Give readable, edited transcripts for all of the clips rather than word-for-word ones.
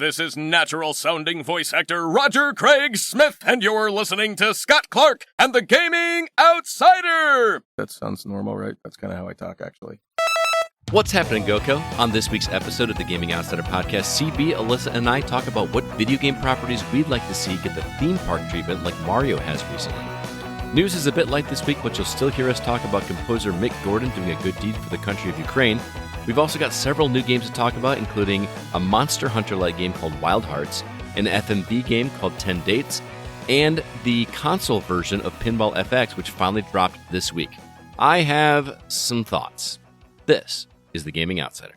This is natural-sounding voice actor Roger Craig Smith, and you're listening to Scott Clark and the Gaming Outsider! That sounds normal, right? That's kind of how I talk, actually. What's happening, Goko? On this week's episode of the Gaming Outsider podcast, CB, Alyssa, and I talk about what video game properties we'd like to see get the theme park treatment like Mario has recently. News is a bit light this week, but you'll still hear us talk about composer Mick Gordon doing a good deed for the country of Ukraine. We've also got several new games to talk about, including a Monster Hunter-like game called Wild Hearts, an FMV game called 10 Dates, and the console version of Pinball FX, which finally dropped this week. I have some thoughts. This is the Gaming Outsider.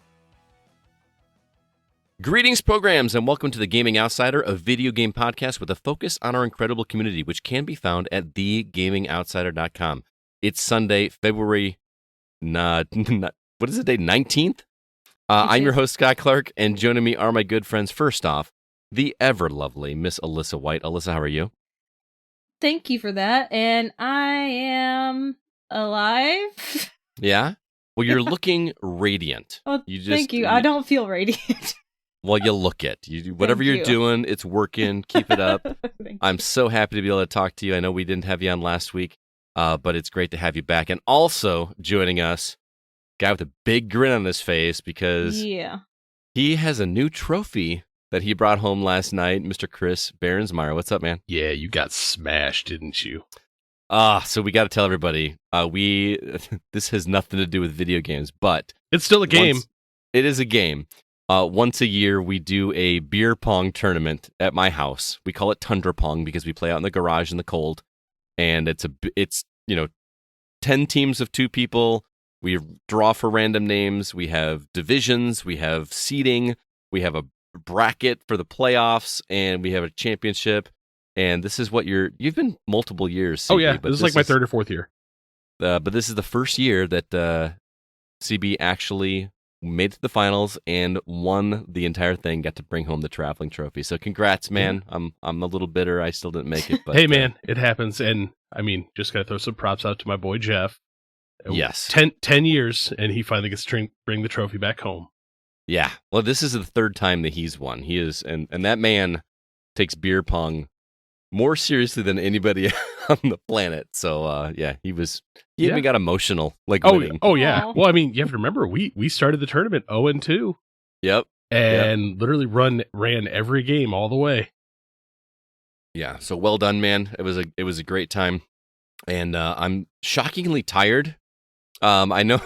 Greetings, programs, and welcome to the Gaming Outsider, a video game podcast with a focus on our incredible community, which can be found at thegamingoutsider.com. It's Sunday, February... what is the date? 19th? I'm your host, Scott Clark, and joining me are my good friends. First off, the ever-lovely Miss Alyssa White. Alyssa, how are you? Thank you for that, and I am alive. Yeah? Well, you're looking radiant. Oh, thank you. I don't feel radiant. Well, you look it. Whatever you're doing, it's working. Keep it up. I'm so happy to be able to talk to you. I know we didn't have you on last week, but it's great to have you back. And also joining us, guy with a big grin on his face because he has a new trophy that he brought home last night, Mr. Chris Behrensmeyer. What's up, man? Yeah, you got smashed, didn't you? So we got to tell everybody, this has nothing to do with video games, but... It's still a game. It is a game. Once a year, we do a beer pong tournament at my house. We call it Tundra Pong because we play out in the garage in the cold. And it's 10 teams of 2 people. We draw for random names. We have divisions. We have seeding. We have a bracket for the playoffs. And we have a championship. And this is what you've been multiple years, CB. Oh, yeah. This is like my third or fourth year. But this is the first year that CB actually made it to the finals and won the entire thing, got to bring home the traveling trophy. So congrats, man. Yeah. I'm a little bitter I still didn't make it. But hey, man, it happens. And, I mean, just got to throw some props out to my boy, Jeff. Yes. 10 years, and he finally gets to bring the trophy back home. Yeah. Well, this is the third time that he's won. He is, and that man takes beer pong more seriously than anybody on the planet. So, he even got emotional, winning. Oh, yeah. Aww. Well, I mean, you have to remember, we started the tournament 0-2. Yep. And literally ran every game all the way. Yeah. So well done, man. It was a great time. And I'm shockingly tired. I know,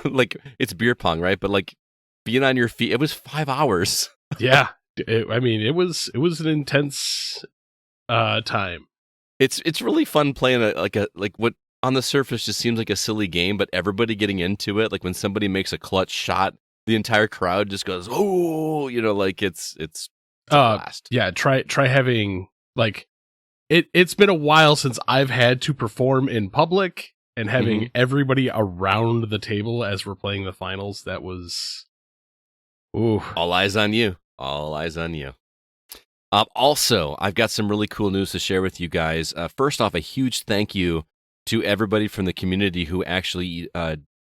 it's beer pong, right? But, being on your feet, it was 5 hours. Yeah. It was an intense time. It's really fun playing what on the surface just seems like a silly game, but everybody getting into it, when somebody makes a clutch shot, the entire crowd just goes, oh, it's a blast. Yeah, try having it's been a while since I've had to perform in public and having everybody around the table as we're playing the finals. That was all eyes on you. All eyes on you. Also, I've got some really cool news to share with you guys. First off, a huge thank you to everybody from the community who actually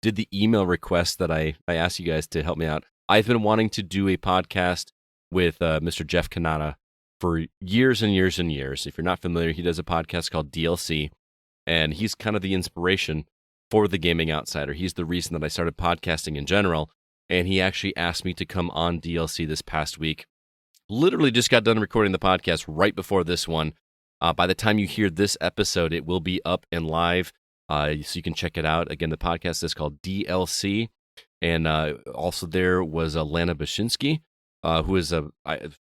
did the email request that I asked you guys to help me out. I've been wanting to do a podcast with Mr. Jeff Kanata for years and years and years. If you're not familiar, he does a podcast called DLC, and he's kind of the inspiration for the Gaming Outsider. He's the reason that I started podcasting in general, and he actually asked me to come on DLC this past week. Literally just got done recording the podcast right before this one. By the time you hear this episode, it will be up and live, so you can check it out. Again, the podcast is called DLC, and also there was Lana Bashinsky, who is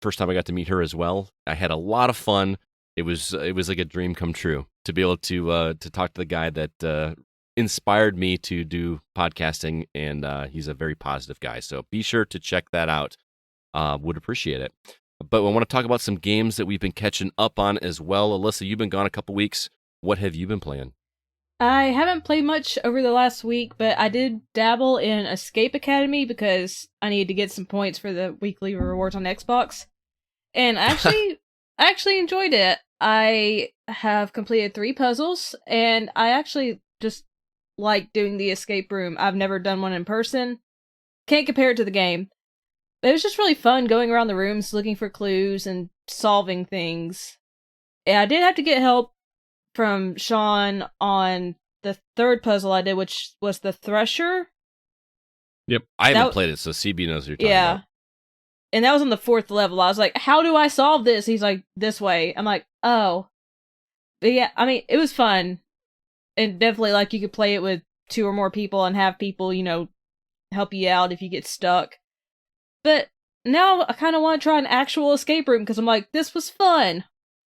first time I got to meet her as well. I had a lot of fun. It was like a dream come true to be able to talk to the guy that inspired me to do podcasting, and he's a very positive guy. So be sure to check that out. Would appreciate it. But I want to talk about some games that we've been catching up on as well. Alyssa, you've been gone a couple weeks. What have you been playing? I haven't played much over the last week, but I did dabble in Escape Academy because I needed to get some points for the weekly rewards on Xbox. And I actually enjoyed it. I have completed 3 puzzles, and I actually just like doing the escape room. I've never done one in person. Can't compare it to the game. It was just really fun going around the rooms looking for clues and solving things. And I did have to get help from Sean on the third puzzle I did, which was the Thresher. Yep. I haven't played it, so CB knows what you're talking about. And that was on the 4th level. I was like, how do I solve this? He's like, this way. I'm like, oh. But yeah, I mean, it was fun. And definitely, like, you could play it with 2 or more people and have people, help you out if you get stuck. But now I kind of want to try an actual escape room because I'm like, this was fun.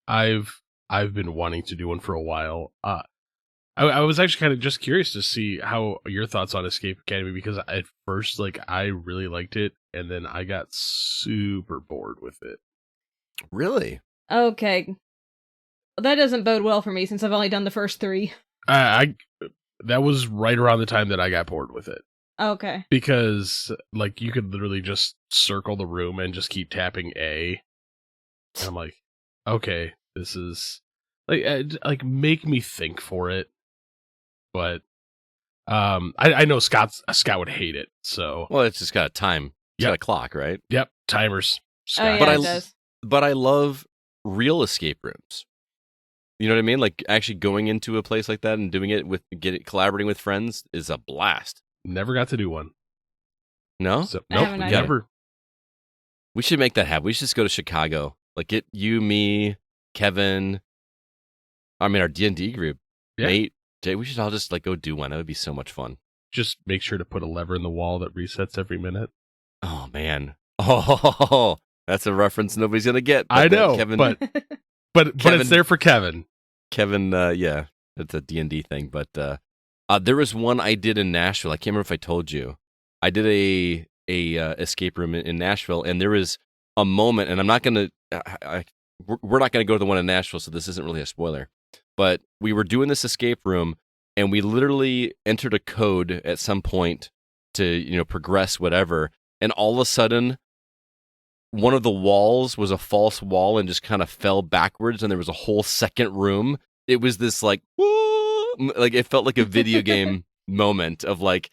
I've been wanting to do one for a while. I was actually kind of just curious to see how your thoughts on Escape Academy, because at first, like, I really liked it, and then I got super bored with it. Really? Okay. That doesn't bode well for me since I've only done the first 3. That was right around the time that I got bored with it. Okay. Because, like, you could literally just circle the room and just keep tapping A. And I'm like, okay, this is like make me think for it. But I know Scott would hate it. So it's just got a time. It's got a clock, right? Yep, timers. Oh, yeah, it does. But I love real escape rooms. You know what I mean? Like actually going into a place like that and doing it collaborating with friends is a blast. Never got to do one. No? So, I nope, haven't either. never. We should make that happen. We should just go to Chicago. Like get you, me, Kevin. I mean, our D&D group. Yeah. Nate, Jay, we should all just like go do one. That would be so much fun. Just make sure to put a lever in the wall that resets every minute. Oh, man. Oh, that's a reference nobody's going to get. I know, Kevin, but it's there for Kevin. Kevin, yeah, it's a D&D thing. But there was one I did in Nashville. I can't remember if I told you. I did a escape room in Nashville, and there was a moment, and I'm not going to... we're not going to go to the one in Nashville, so this isn't really a spoiler. But we were doing this escape room, and we literally entered a code at some point to, progress whatever. And all of a sudden, one of the walls was a false wall and just kind of fell backwards, and there was a whole second room. It was this like, woo! Like it felt like a video game moment of like,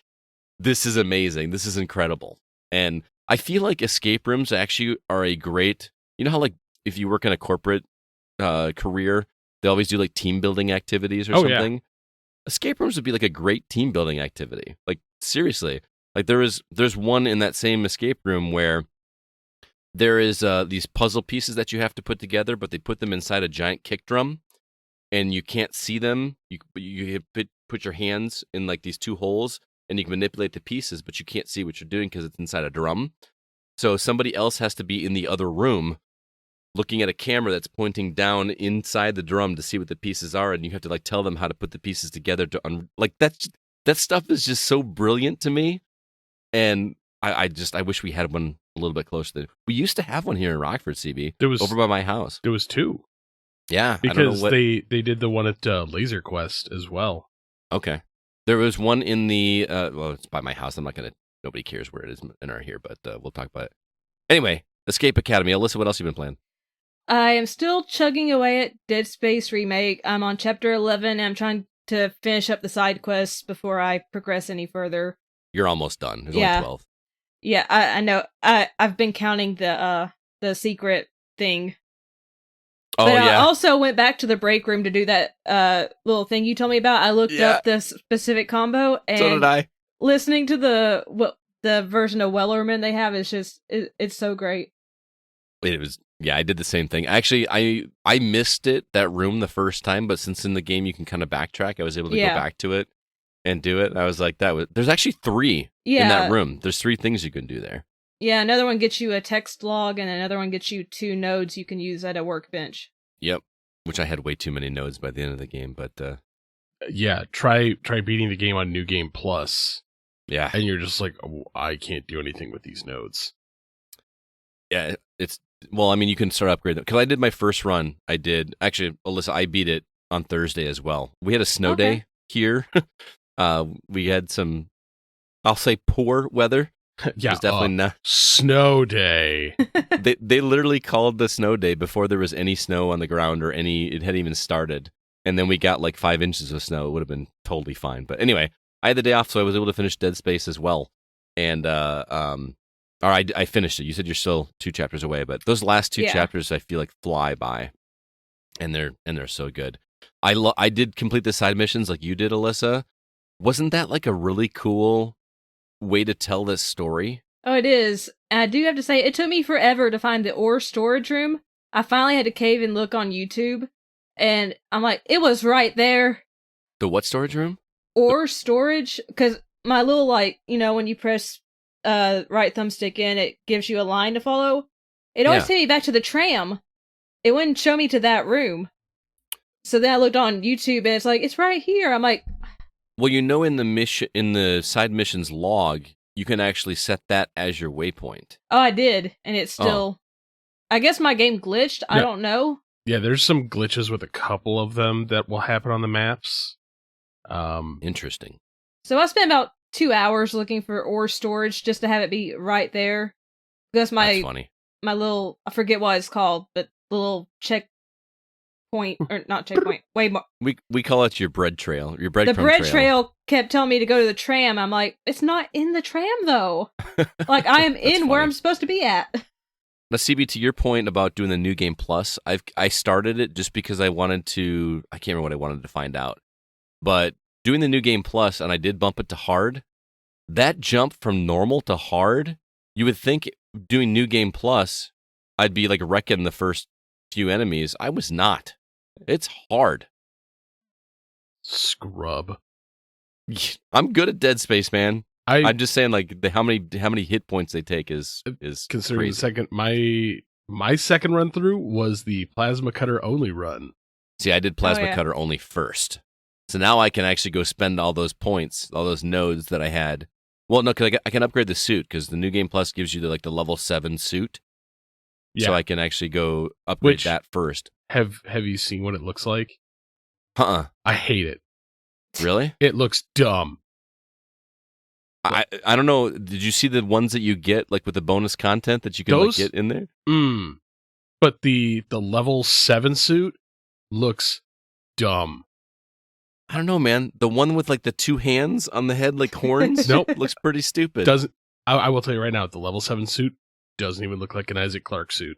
this is amazing, this is incredible. And I feel like escape rooms actually are a great, how like if you work in a corporate career, they always do like team building activities or something. Yeah. Escape rooms would be like a great team building activity. Like seriously, like there's one in that same escape room where there is these puzzle pieces that you have to put together, but they put them inside a giant kick drum, and you can't see them. You put your hands in like these 2 holes, and you can manipulate the pieces, but you can't see what you're doing because it's inside a drum. So somebody else has to be in the other room looking at a camera that's pointing down inside the drum to see what the pieces are, and you have to like tell them how to put the pieces together like that stuff is just so brilliant to me. And I wish we had one a little bit closer. We used to have one here in Rockford, CB. There was over by my house. There was 2. Yeah, because they did the one at Laser Quest as well. Okay, there was one in the it's by my house. Nobody cares where it is in our here, but we'll talk about it anyway. Escape Academy. Alyssa, what else have you been playing? I am still chugging away at Dead Space Remake. I'm on chapter 11, and I'm trying to finish up the side quests before I progress any further. You're almost done. There's only 12. Yeah, I know. I've been counting the secret thing. Oh, but yeah. I also went back to the break room to do that little thing you told me about. I looked up the specific combo, and so did I. Listening to the version of Wellerman they have is just it's so great. It was. Yeah, I did the same thing. Actually, I missed that room the first time, but since in the game you can kind of backtrack, I was able to go back to it and do it. And I was like, there's actually 3 in that room. There's 3 things you can do there. Yeah, another one gets you a text log, and another one gets you 2 nodes you can use at a workbench. Yep, which I had way too many nodes by the end of the game, but... Yeah, try beating the game on New Game Plus. Yeah. And you're just like, oh, I can't do anything with these nodes. Yeah, it's... Well, I mean, you can start upgrading them. Because I did my first run. Actually, Alyssa, I beat it on Thursday as well. We had a snow day here. We had some, I'll say, poor weather. Yeah, it was definitely not. Snow day. They literally called the snow day before there was any snow on the ground or it hadn't even started. And then we got like 5 inches of snow. It would have been totally fine. But anyway, I had the day off, so I was able to finish Dead Space as well. And Or I finished it. You said you're still 2 chapters away, but those last 2 Yeah. chapters I feel like fly by, and they're so good. I did complete the side missions like you did, Alyssa. Wasn't that like a really cool way to tell this story? Oh, it is. And I do have to say, it took me forever to find the ore storage room. I finally had to cave and look on YouTube, and I'm like, it was right there. The what storage room? Ore storage, because my little, like, when you press right thumbstick in, it gives you a line to follow. It always Yeah. take me back to the tram. It wouldn't show me to that room. So then I looked on YouTube, and it's like, it's right here. I'm like, Well, in the side missions log, you can actually set that as your waypoint. oh, I did, and it's still. I guess my game glitched. I Yeah. don't know. Yeah, there's some glitches with a couple of them that will happen on the maps. Interesting. So I spent about 2 hours looking for ore storage just to have it be right there. Because That's funny. my little, I forget what it's called, but the little checkpoint, or not checkpoint, We call it your bread trail, your the breadcrumb bread trail kept telling me to go to the tram. I'm like, it's not in the tram though. Like, I am in where funny. I'm supposed to be at. Now, CB, to your point about doing the New Game Plus, I started it just because I wanted to. I can't remember what I wanted to find out, but doing the New Game Plus, and I did bump it to hard. That jump from normal to hard, you would think doing New Game Plus, I'd be like wrecking the first few enemies. I was not. It's hard. Scrub. I'm good at Dead Space, man. I'm I'm just saying, like how many hit points they take is considering crazy. my second run through was the plasma cutter only run. See, I did Plasma yeah. Cutter only first. So now I can actually go spend all those points, all those nodes that I had. Well, no, because I can upgrade the suit, because the New Game Plus gives you the level 7 suit. Yeah. So I can actually go upgrade Which- that first. Have you seen what it looks like? Uh-uh. I hate it. Really? It looks dumb. I don't know. Did you see the ones that you get, like with the bonus content that you can Those? get in there? But the level 7 suit looks dumb. I don't know, man. The one with like the 2 hands on the head, like horns, Nope. looks pretty stupid. Doesn't I will tell you right now, the level 7 suit doesn't even look like an Isaac Clarke suit.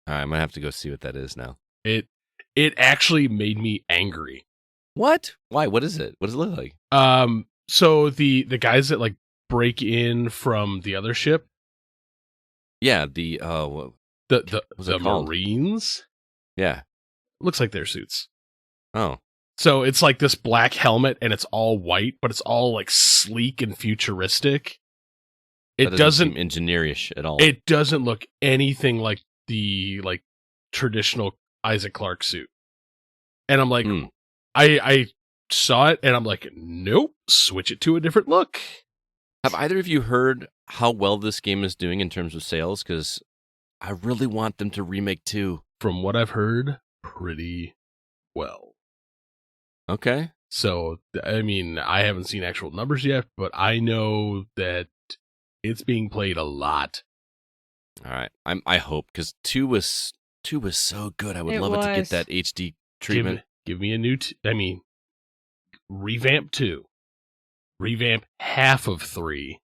All right, I'm gonna have to go see what that is now. It actually made me angry. What? Why? What is it? What does it look like? So the guys that like break in from the other ship, Yeah, the What's it called? Marines, yeah. looks like their suits. Oh, So it's like this black helmet and it's all white, but it's all like sleek and futuristic. that It doesn't doesn't seem engineerish at all. it doesn't look anything like the traditional Isaac Clarke suit. And I'm like, Hmm. I saw it and I'm like, nope, switch it to a different look. Have either of you heard how well this game is doing in terms of sales? Because I really want them to remake 2. From what I've heard, pretty well. Okay. So, I mean, I haven't seen actual numbers yet, but I know that it's being played a lot. All right. I hope, because 2 was so good. I would It love it to get was. that HD treatment. Give me a new, revamp 2. Revamp half of 3.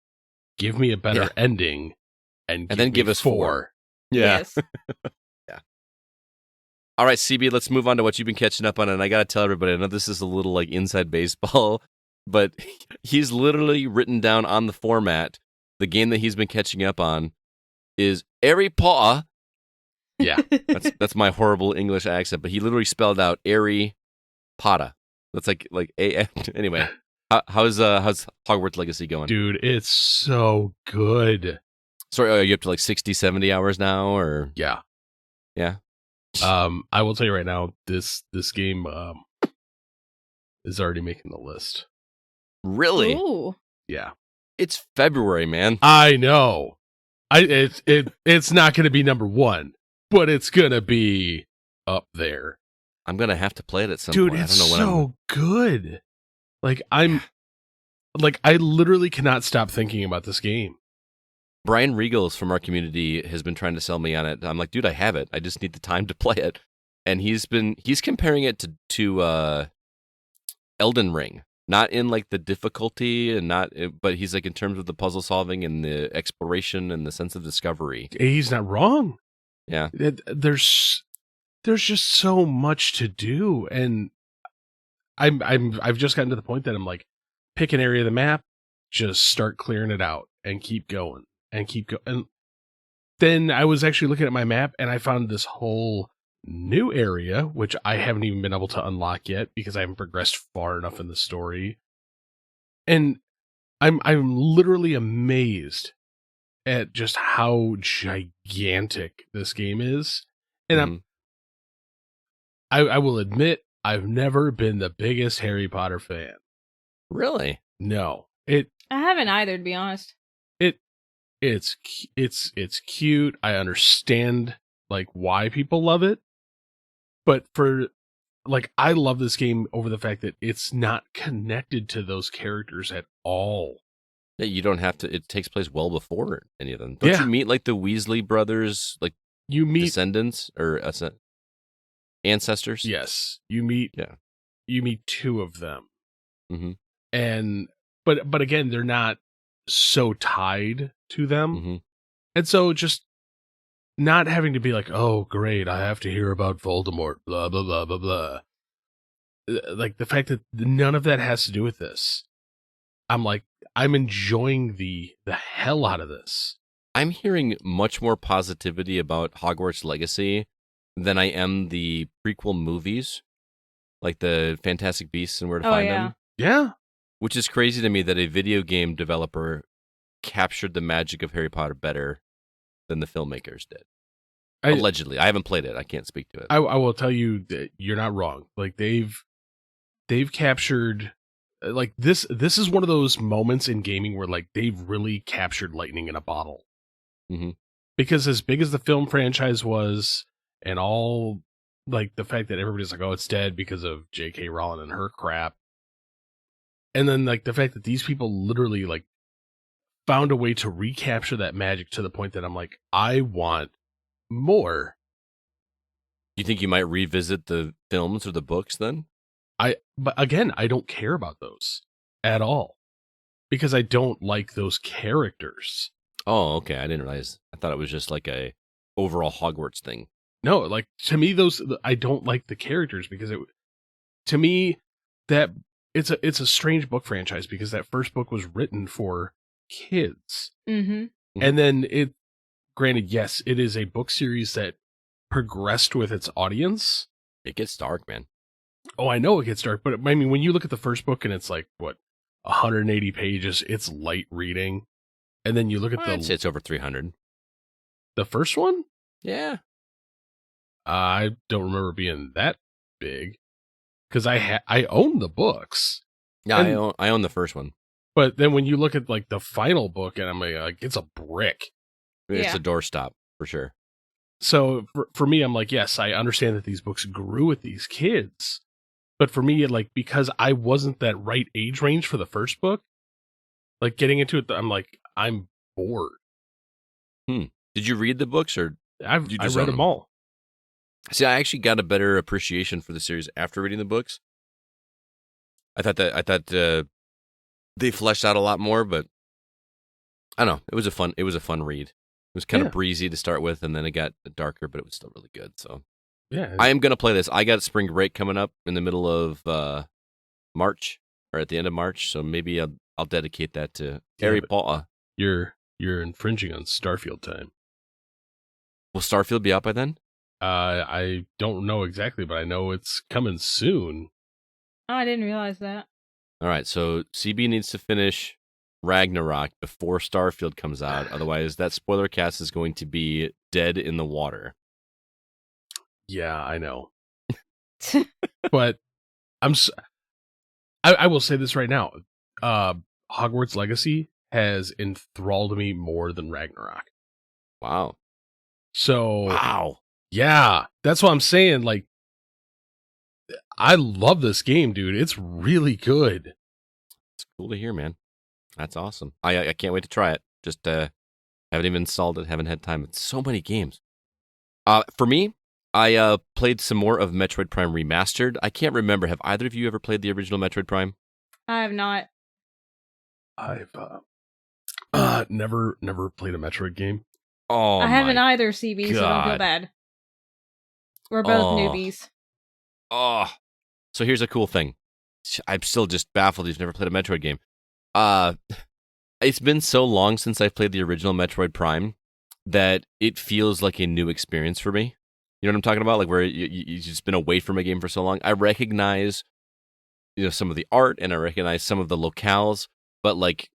Give me a better Yeah. ending. And then me give us 4. Yes. All right, CB, let's move on to what you've been catching up on. And I got to tell everybody, I know this is a little like inside baseball, but he's literally written down on the format the game that he's been catching up on is Harry Potter. Yeah. That's my horrible English accent, but he literally spelled out Harry Potter. That's like a anyway. How's Hogwarts Legacy going? Dude, it's so good. Sorry, are you up to like 60, 70 hours now, or Yeah. yeah? I will tell you right now, this game is already making the list. Really? Ooh. Yeah. It's February, man. I know. It's not going to be number 1, but it's going to be up there. I'm gonna have to play it at some Dude, point. it's I don't know when so good. I literally cannot stop thinking about this game. Brian Regals from our community has been trying to sell me on it. I'm like, dude, I have it. I just need the time to play it. And he's comparing it to Elden Ring. Not in like the difficulty and but he's like in terms of the puzzle solving and the exploration and the sense of discovery. He's not wrong. Yeah. There's just so much to do, and I've just gotten to the point that I'm like, pick an area of the map, just start clearing it out and keep going and keep going. And then I was actually looking at my map and I found this whole new area, which I haven't even been able to unlock yet because I haven't progressed far enough in the story. And I'm literally amazed at just how gigantic this game is. And I will admit, I've never been the biggest Harry Potter fan. Really? No. I haven't either, to be honest. It's cute. I understand like why people love it. But I love this game over the fact that it's not connected to those characters at all. Yeah, you don't have to. It takes place well before any of them. Don't you meet like the Weasley brothers, like you meet descendants or ancestors? Yes, you meet. Yeah, you meet two of them. Mm-hmm. And but again, they're not so tied to them, mm-hmm. and so just not having to be like, oh, great, I have to hear about Voldemort, blah, blah, blah, blah, blah. Like, the fact that none of that has to do with this. I'm like, I'm enjoying the hell out of this. I'm hearing much more positivity about Hogwarts Legacy than I am the prequel movies, like the Fantastic Beasts and Where to Find Them. Yeah. Which is crazy to me that a video game developer captured the magic of Harry Potter better than the filmmakers did. Allegedly. I haven't played it. I can't speak to it. I will tell you that you're not wrong. Like they've captured like this is one of those moments in gaming where like they've really captured lightning in a bottle. Mm-hmm. Because as big as the film franchise was and all like the fact that everybody's like, oh, it's dead because of J.K. Rowling and her crap. And then like the fact that these people literally like found a way to recapture that magic to the point that I'm like, I want more. You think you might revisit the films or the books then? But again, I don't care about those at all because I don't like those characters. Oh, okay. I didn't realize. I thought it was just like a overall Hogwarts thing. No, like to me, I don't like the characters because to me that it's a strange book franchise because that first book was written for kids. Mm-hmm. And then granted, yes, it is a book series that progressed with its audience. It gets dark, man. Oh, I know it gets dark, but I mean, when you look at the first book and it's like, what, 180 pages, it's light reading. And then you look at it's over 300. The first one? Yeah. I don't remember being that big because I own the books. Yeah, I own the first one. But then when you look at like the final book, and I'm like, it's a brick. It's a doorstop for sure. So for me, I'm like, yes, I understand that these books grew with these kids, but for me, like because I wasn't that right age range for the first book, like getting into it, I'm like, I'm bored. Did you read the books or I read them all? See, I actually got a better appreciation for the series after reading the books. I thought they fleshed out a lot more, but I don't know. It was a fun read. It was kind of breezy to start with, and then it got darker, but it was still really good. So yeah, I am gonna play this. I got spring break coming up in the middle of March or at the end of March, so maybe I'll dedicate that to Harry Potter. You're infringing on Starfield time. Will Starfield be out by then? I don't know exactly, but I know it's coming soon. Oh, I didn't realize that. All right, so CB needs to finish Ragnarok before Starfield comes out. Otherwise, that spoiler cast is going to be dead in the water. Yeah, I know. But I will say this right now. Hogwarts Legacy has enthralled me more than Ragnarok. Wow. So wow. Yeah, that's what I'm saying. Like, I love this game, dude. It's really good. It's cool to hear, man. That's awesome. I can't wait to try it. Just haven't even installed it. Haven't had time. It's so many games. For me, I played some more of Metroid Prime Remastered. I can't remember. Have either of you ever played the original Metroid Prime? I have not. I've never played a Metroid game. Oh, I haven't my either, CB, so don't feel God. bad. We're both Oh. newbies. Oh. So here's a cool thing. I'm still just baffled you've never played a Metroid game. It's been so long since I've played the original Metroid Prime that it feels like a new experience for me. You know what I'm talking about? Like where you've just been away from a game for so long. I recognize, some of the art and I recognize some of the locales, but like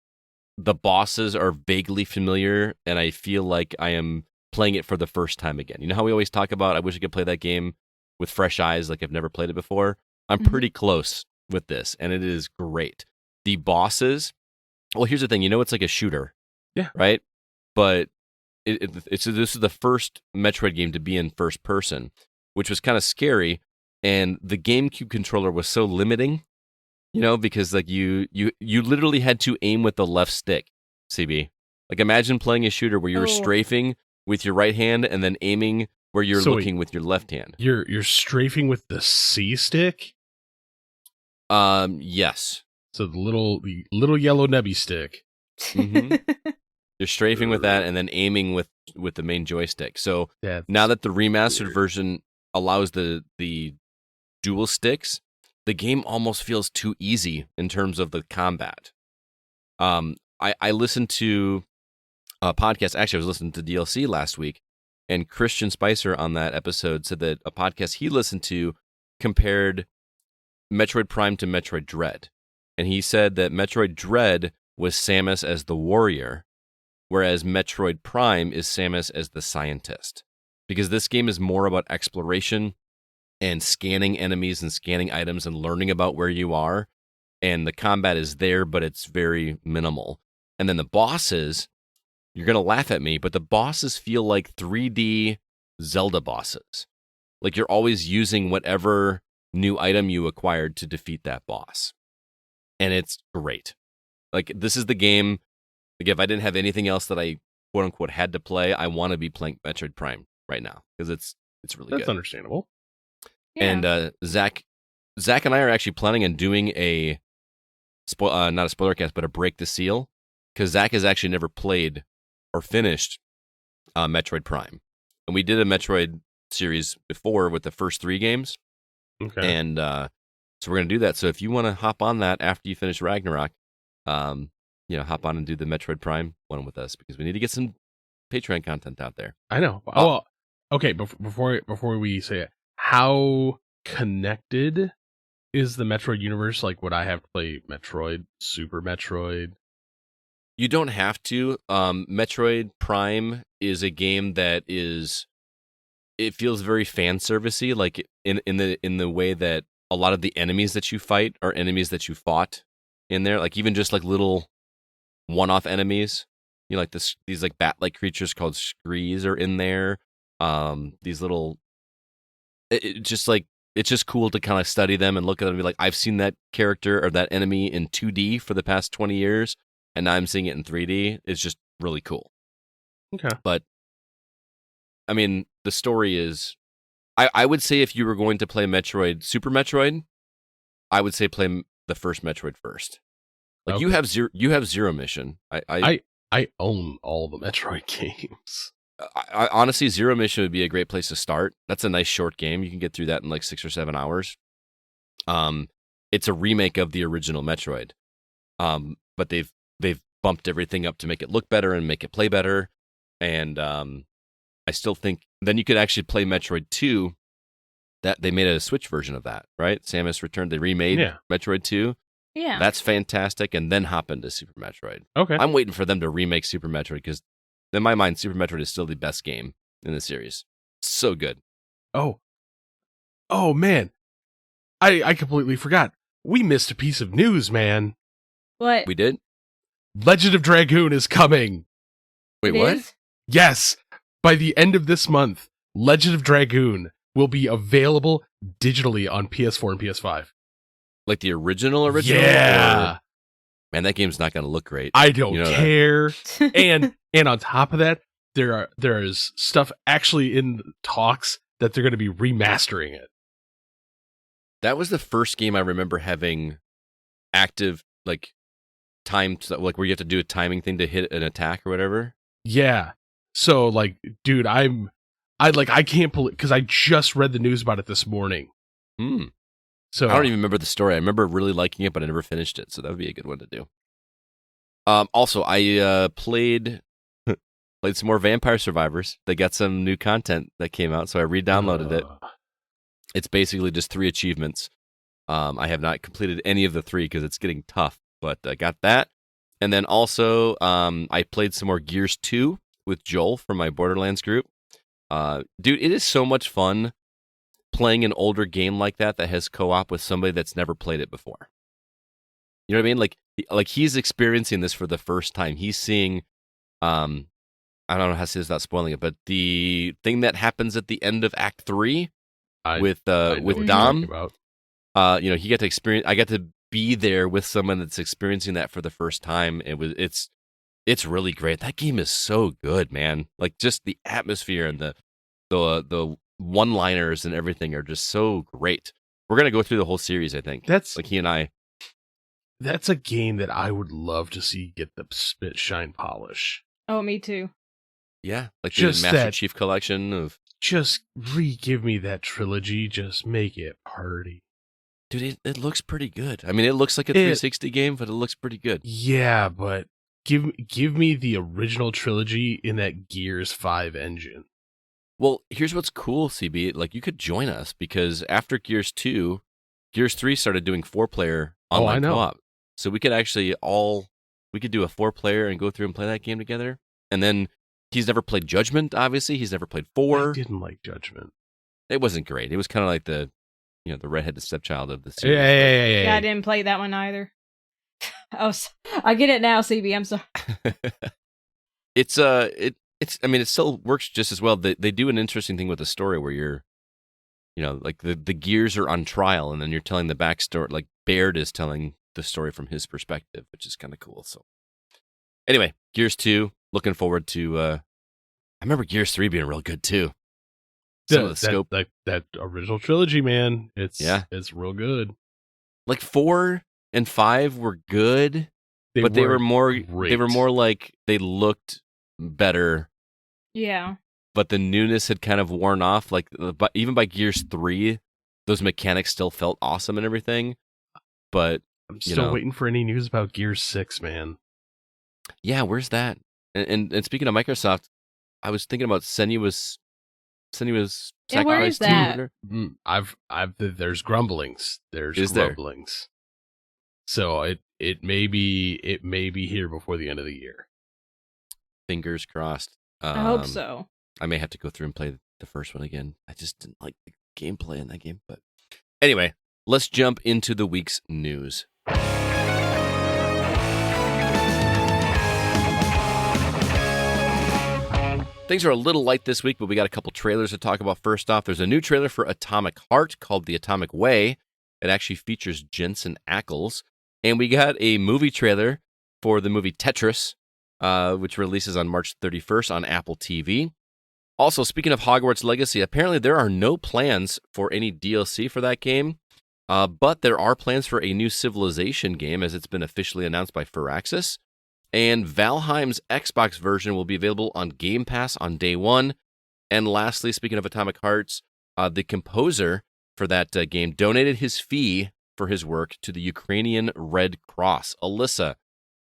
the bosses are vaguely familiar, and I feel like I am playing it for the first time again. You know how we always talk about, I wish I could play that game with fresh eyes, like I've never played it before? I'm pretty close with this, and it is great. The bosses, well, here's the thing. It's like a shooter. Yeah. Right? But this is the first Metroid game to be in first person, which was kind of scary, and the GameCube controller was so limiting. Because like you literally had to aim with the left stick, CB. Like imagine playing a shooter where you were strafing with your right hand and then aiming where you're looking with your left hand. You're strafing with the C stick? Yes. So the little yellow nebby stick. Mm-hmm. You're strafing with that and then aiming with the main joystick. So now that the remastered version allows the dual sticks, the game almost feels too easy in terms of the combat. I listened to a podcast. Actually, I was listening to DLC last week, and Christian Spicer on that episode said that a podcast he listened to compared Metroid Prime to Metroid Dread. And he said that Metroid Dread was Samus as the warrior, whereas Metroid Prime is Samus as the scientist. Because this game is more about exploration and scanning enemies and scanning items and learning about where you are. And the combat is there, but it's very minimal. And then the bosses, you're going to laugh at me, but the bosses feel like 3D Zelda bosses. Like you're always using whatever new item you acquired to defeat that boss. And it's great. Like this is the game, like if I didn't have anything else that I quote unquote had to play, I want to be playing Metroid Prime right now because it's really good. That's understandable. Yeah. And Zach and I are actually planning on doing a not a spoiler cast, but a break the seal, because Zach has actually never played or finished Metroid Prime, and we did a Metroid series before with the first 3 games. Okay. And so we're gonna do that. So if you want to hop on that after you finish Ragnarok, hop on and do the Metroid Prime one with us because we need to get some Patreon content out there. I know. Oh, okay. Before we say it, how connected is the Metroid universe? Like, would I have to play Metroid, Super Metroid? You don't have to. Metroid Prime is a game that it feels very fan servicey, like in the way that a lot of the enemies that you fight are enemies that you fought in there. Like even just like little one-off enemies, like these like bat-like creatures called screes are in there. These little, it's just cool to kind of study them and look at them and be like, I've seen that character or that enemy in 2D for the past 20 years, and now I'm seeing it in 3D. It's just really cool. Okay. But, I mean, the story is, I would say if you were going to play Metroid, Super Metroid, I would say play the first Metroid first. Like Okay. you have Zero Mission. I own all the Metroid games. I honestly, Zero Mission would be a great place to start. That's a nice short game. You can get through that in like 6 or 7 hours. It's a remake of the original Metroid. But they've bumped everything up to make it look better and make it play better. And I still think then you could actually play Metroid 2. That they made a Switch version of that, right? Samus Returned. They remade Metroid 2. Yeah. That's fantastic. And then hop into Super Metroid. Okay. I'm waiting for them to remake Super Metroid because in my mind, Super Metroid is still the best game in the series. So good. Oh man, I completely forgot. We missed a piece of news, man. What? We did? Legend of Dragoon is coming. Wait, It what? is? Yes, by the end of this month, Legend of Dragoon will be available digitally on PS4 and PS5. Like the original? Yeah. Or- man, that game's not going to look great. I don't You know that. care. and on top of that, there is stuff actually in talks that they're going to be remastering it. That was the first game I remember having active like timed, like where you have to do a timing thing to hit an attack or whatever. Yeah. So like, dude, I can't believe, because I just read the news about it this morning. So I don't even remember the story. I remember really liking it, but I never finished it. So that would be a good one to do. Also, I played some more Vampire Survivors. They got some new content that came out, so I re-downloaded it. It's basically just 3 achievements. I have not completed any of the 3 because it's getting tough, but I got that. And then also, I played some more Gears 2 with Joel from my Borderlands group. Dude, it is so much fun playing an older game like that has co-op with somebody that's never played it before. You know what I mean? Like he's experiencing this for the first time. He's seeing, I don't know how to say this without spoiling it, but the thing that happens at the end of Act 3 with Dom, he got to experience. I got to be there with someone that's experiencing that for the first time. It's really great. That game is so good, man. Like just the atmosphere and the one-liners and everything are just so great. We're gonna go through the whole series, I think. That's like he and I. That's a game that I would love to see get the spit shine polish. Oh, me too. Yeah, like just the Master Chief collection of. Just give me that trilogy. Just make it party. Dude, it looks pretty good. I mean, it looks like a 360 game, but it looks pretty good. Yeah, but give me the original trilogy in that Gears 5 engine. Well, here's what's cool, CB. Like, you could join us because after Gears 2, Gears 3 started doing 4-player online co-op. So we could actually do a 4-player and go through and play that game together. And then he's never played Judgment, obviously. He's never played 4. I didn't like Judgment. It wasn't great. It was kind of like the redheaded stepchild of the series. Yeah, I didn't play that one either. Oh, I get it now, CB. I'm sorry. It still works just as well. They do an interesting thing with the story where you're, like the Gears are on trial, and then you're telling the backstory. Like Baird is telling the story from his perspective, which is kind of cool. So, anyway, Gears 2. Looking forward to. I remember Gears 3 being real good too. Some of the scope, that original trilogy, man. It's real good. Like 4 and 5 were good, but they were more. Great. They were more like they looked better. Yeah. But the newness had kind of worn off. Like, but even by Gears 3, those mechanics still felt awesome and everything. But I'm still waiting for any news about Gears 6, man. Yeah, where's that? And speaking of Microsoft, I was thinking about Senua's where is that? There's grumblings. Grumblings. So it may be here before the end of the year. Fingers crossed. I hope so. I may have to go through and play the first one again. I just didn't like the gameplay in that game. But anyway, let's jump into the week's news. Things are a little light this week, but we got a couple trailers to talk about. First off, there's a new trailer for Atomic Heart called The Atomic Way. It actually features Jensen Ackles. And we got a movie trailer for the movie Tetris, which releases on March 31st on Apple TV. Also, speaking of Hogwarts Legacy, apparently there are no plans for any DLC for that game, but there are plans for a new Civilization game, as it's been officially announced by Firaxis. And Valheim's Xbox version will be available on Game Pass on day 1. And lastly, speaking of Atomic Hearts, the composer for that game donated his fee for his work to the Ukrainian Red Cross. Alyssa,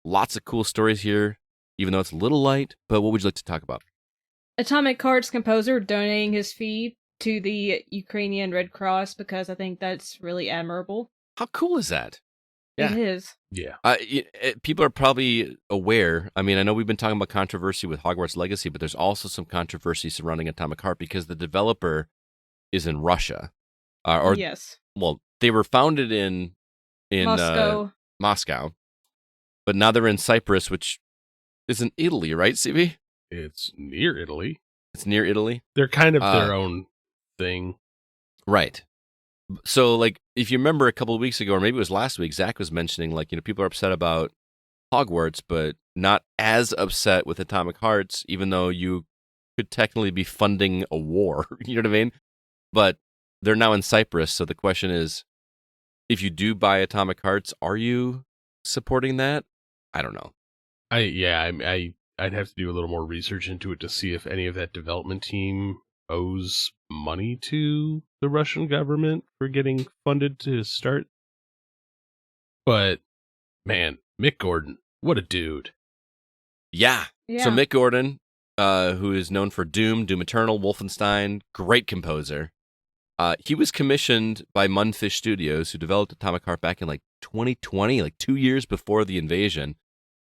lots of cool stories here, even though it's a little light, but what would you like to talk about? Atomic Hearts composer donating his fee to the Ukrainian Red Cross, because I think that's really admirable. How cool is that? Yeah. It is. Yeah. People are probably aware. I mean, I know we've been talking about controversy with Hogwarts Legacy, but there's also some controversy surrounding Atomic Heart because the developer is in Russia. Yes. Well, they were founded in Moscow, but now they're in Cyprus, which is in Italy, right, CB? It's near Italy. It's near Italy. They're kind of their own thing. Right. So, like, if you remember a couple of weeks ago, or maybe it was last week, Zach was mentioning, like, people are upset about Hogwarts, but not as upset with Atomic Hearts, even though you could technically be funding a war. You know what I mean? But they're now in Cyprus, so the question is, if you do buy Atomic Hearts, are you supporting that? I don't know. I'd have to do a little more research into it to see if any of that development team owes money to the Russian government for getting funded to start. But man, Mick Gordon, what a dude. Yeah. So Mick Gordon, who is known for Doom Eternal, Wolfenstein, great composer. He was commissioned by Mundfish Studios, who developed Atomic Heart back in like 2020, like 2 years before the invasion.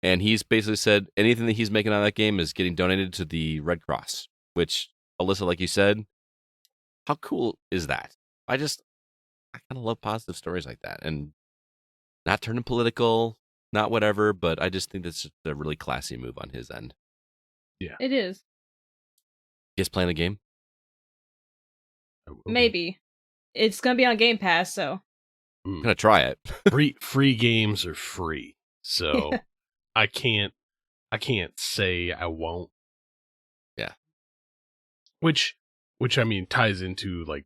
And he's basically said anything that he's making out of that game is getting donated to the Red Cross, which, Alyssa, like you said, how cool is that? I kind of love positive stories like that. And not turning political, not whatever, but I just think that's just a really classy move on his end. Yeah. It is. You guys playing a game? Maybe. It's going to be on Game Pass, so. I'm going to try it. free games are free. So I can't say I won't. Yeah. Which I mean ties into like,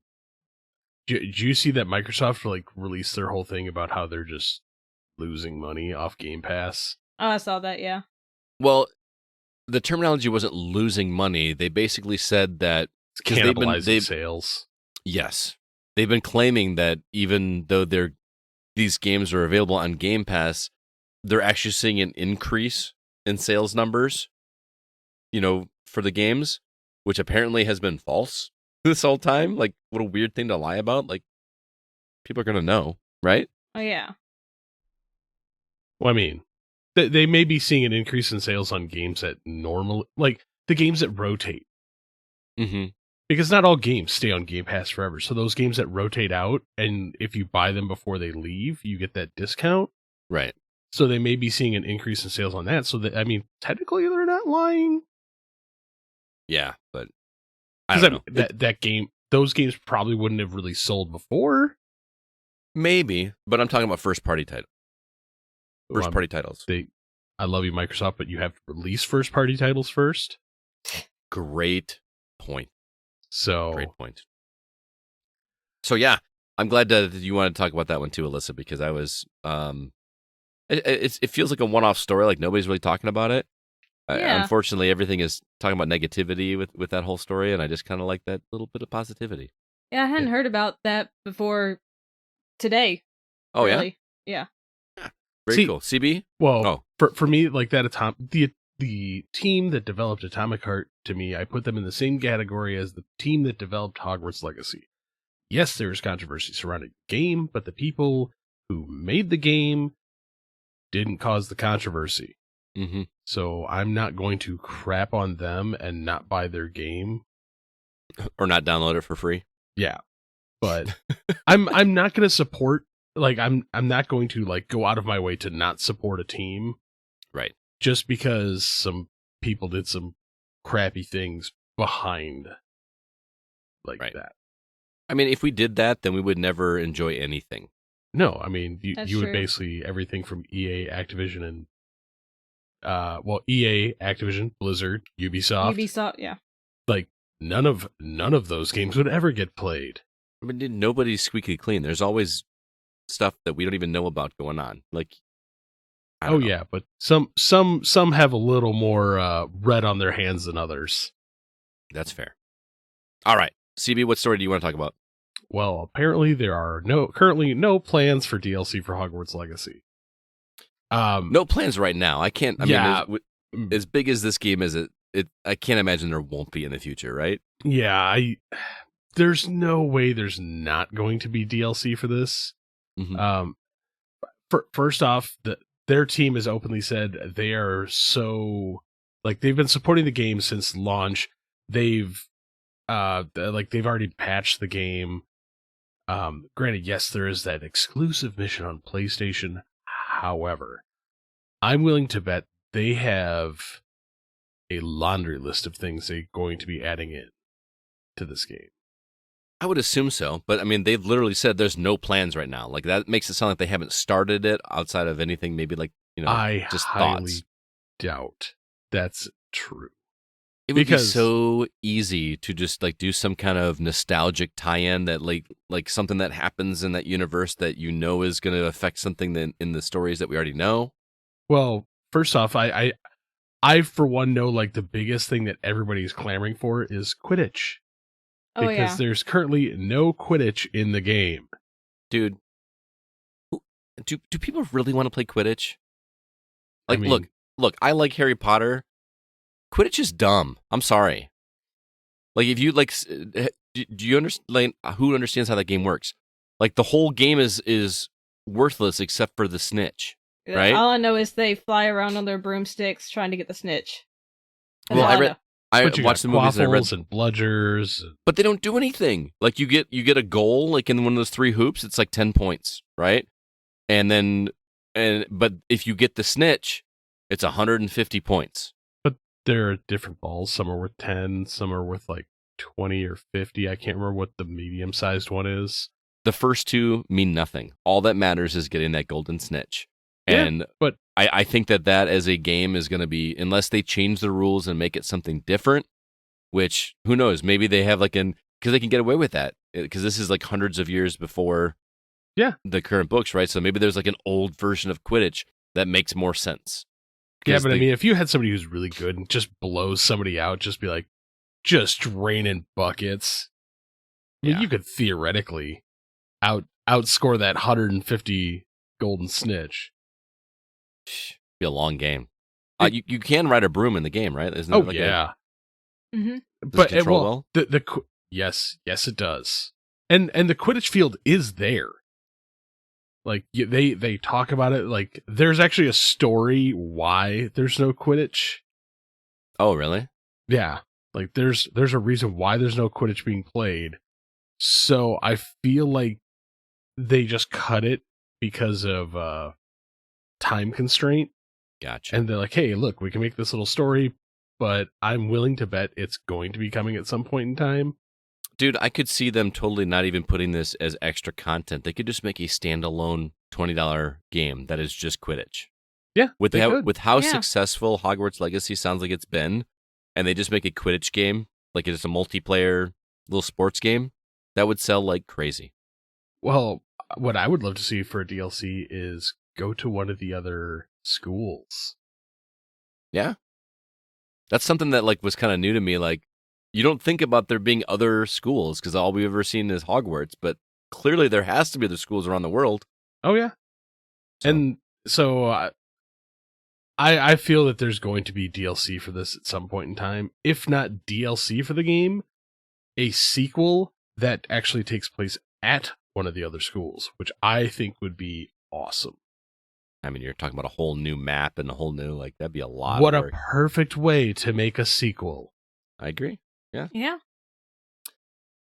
do you see that Microsoft like released their whole thing about how they're just losing money off Game Pass? Oh, I saw that, yeah. Well, the terminology wasn't losing money. They basically said that it's cannibalizing sales. Yes. They've been claiming that even though these games are available on Game Pass, they're actually seeing an increase in sales numbers, for the games, which apparently has been false this whole time. Like, what a weird thing to lie about. Like, people are going to know, right? Oh, yeah. Well, I mean, they may be seeing an increase in sales on games that like the games that rotate. Mm-hmm. Because not all games stay on Game Pass forever. So those games that rotate out, and if you buy them before they leave, you get that discount. Right. So they may be seeing an increase in sales on that. So that, I mean, technically they're not lying. Yeah, but I don't know. Those games probably wouldn't have really sold before. Maybe, but I'm talking about first-party titles. First-party titles. I love you, Microsoft, but you have to release first-party titles first. Great point. Great point. So yeah, I'm glad that you wanted to talk about that one too, Alyssa, because I was it feels like a one-off story, like nobody's really talking about it. Yeah. Unfortunately, everything is talking about negativity with that whole story, and I just kind of like that little bit of positivity. Yeah, I hadn't heard about that before today. Oh, really. Yeah? Yeah. Very cool. CB? Well, for me, like that the team that developed Atomic Heart, to me, I put them in the same category as the team that developed Hogwarts Legacy. Yes, there was controversy surrounding the game, but the people who made the game didn't cause the controversy. Mm-hmm. So I'm not going to crap on them and not buy their game. Or not download it for free. Yeah. But I'm not going to support, like, I'm not going to, like, go out of my way to not support a team. Right. Just because some people did some crappy things behind that. I mean, if we did that, then we would never enjoy anything. No, I mean, you would true. basically everything from EA, Activision, and EA, Activision, Blizzard, Ubisoft, yeah. Like none of those games would ever get played. I mean, nobody's squeaky clean. There's always stuff that we don't even know about going on. Like, I don't know. Yeah, but some have a little more red on their hands than others. That's fair. All right, CB, what story do you want to talk about? Well, apparently there are currently no plans for DLC for Hogwarts Legacy. No plans right now. I can't. I mean, as big as this game is, I can't imagine there won't be in the future, right? Yeah, there's no way there's not going to be DLC for this. Mm-hmm. First off, their team has openly said they are so, like, they've been supporting the game since launch. They've already patched the game. Granted, yes, there is that exclusive mission on PlayStation. However, I'm willing to bet they have a laundry list of things they're going to be adding in to this game. I would assume so, but I mean, they've literally said there's no plans right now. Like, that makes it sound like they haven't started it outside of anything, maybe like, I just highly thoughts. doubt that's true. It would be so easy to just like do some kind of nostalgic tie-in that like something that happens in that universe that you know is going to affect something in the stories that we already know. Well, first off, I for one know like the biggest thing that everybody's clamoring for is Quidditch. Oh, because there's currently no Quidditch in the game. Dude, do people really want to play Quidditch? Like, I mean, look, I like Harry Potter. Quidditch is dumb. I'm sorry. Like, if you like, do you understand? Like, who understands how that game works? Like, the whole game is worthless except for the snitch, right? All I know is they fly around on their broomsticks trying to get the snitch. That's Well, all I know. I watched the movies and I read, and bludgers, but they don't do anything. Like, you get a goal, like in one of those 3 hoops, it's like 10 points, right? But if you get the snitch, it's 150 points. There are different balls. Some are worth 10, some are worth like 20 or 50. I can't remember what the medium-sized one is. The first 2 mean nothing. All that matters is getting that golden snitch. And but I think that as a game is going to be, unless they change the rules and make it something different, which, who knows, maybe they have because they can get away with that. Because this is like hundreds of years before the current books, right? So maybe there's like an old version of Quidditch that makes more sense. Yeah, but I mean, if you had somebody who's really good and just blows somebody out, just be like, just raining buckets. I mean, you could theoretically outscore that 150 golden snitch. Be a long game. You can ride a broom in the game, right? Isn't it yeah. Mm-hmm. But yes, it does. And the Quidditch field is there. Like, they talk about it, like, there's actually a story why there's no Quidditch. Oh, really? Yeah. Like, there's a reason why there's no Quidditch being played. So I feel like they just cut it because of time constraint. Gotcha. And they're like, hey, look, we can make this little story, but I'm willing to bet it's going to be coming at some point in time. Dude, I could see them totally not even putting this as extra content. They could just make a standalone $20 game that is just Quidditch. Yeah, with how successful Hogwarts Legacy sounds like it's been, and they just make a Quidditch game, like it's a multiplayer little sports game, that would sell like crazy. Well, what I would love to see for a DLC is go to one of the other schools. Yeah. That's something that like was kind of new to me. Like, you don't think about there being other schools because all we've ever seen is Hogwarts, but clearly there has to be other schools around the world. Oh, yeah. And so I feel that there's going to be DLC for this at some point in time. If not DLC for the game, a sequel that actually takes place at one of the other schools, which I think would be awesome. I mean, you're talking about a whole new map and a whole new, like, that'd be a lot What of a work. perfect way to make a sequel. I agree. Yeah. Yeah.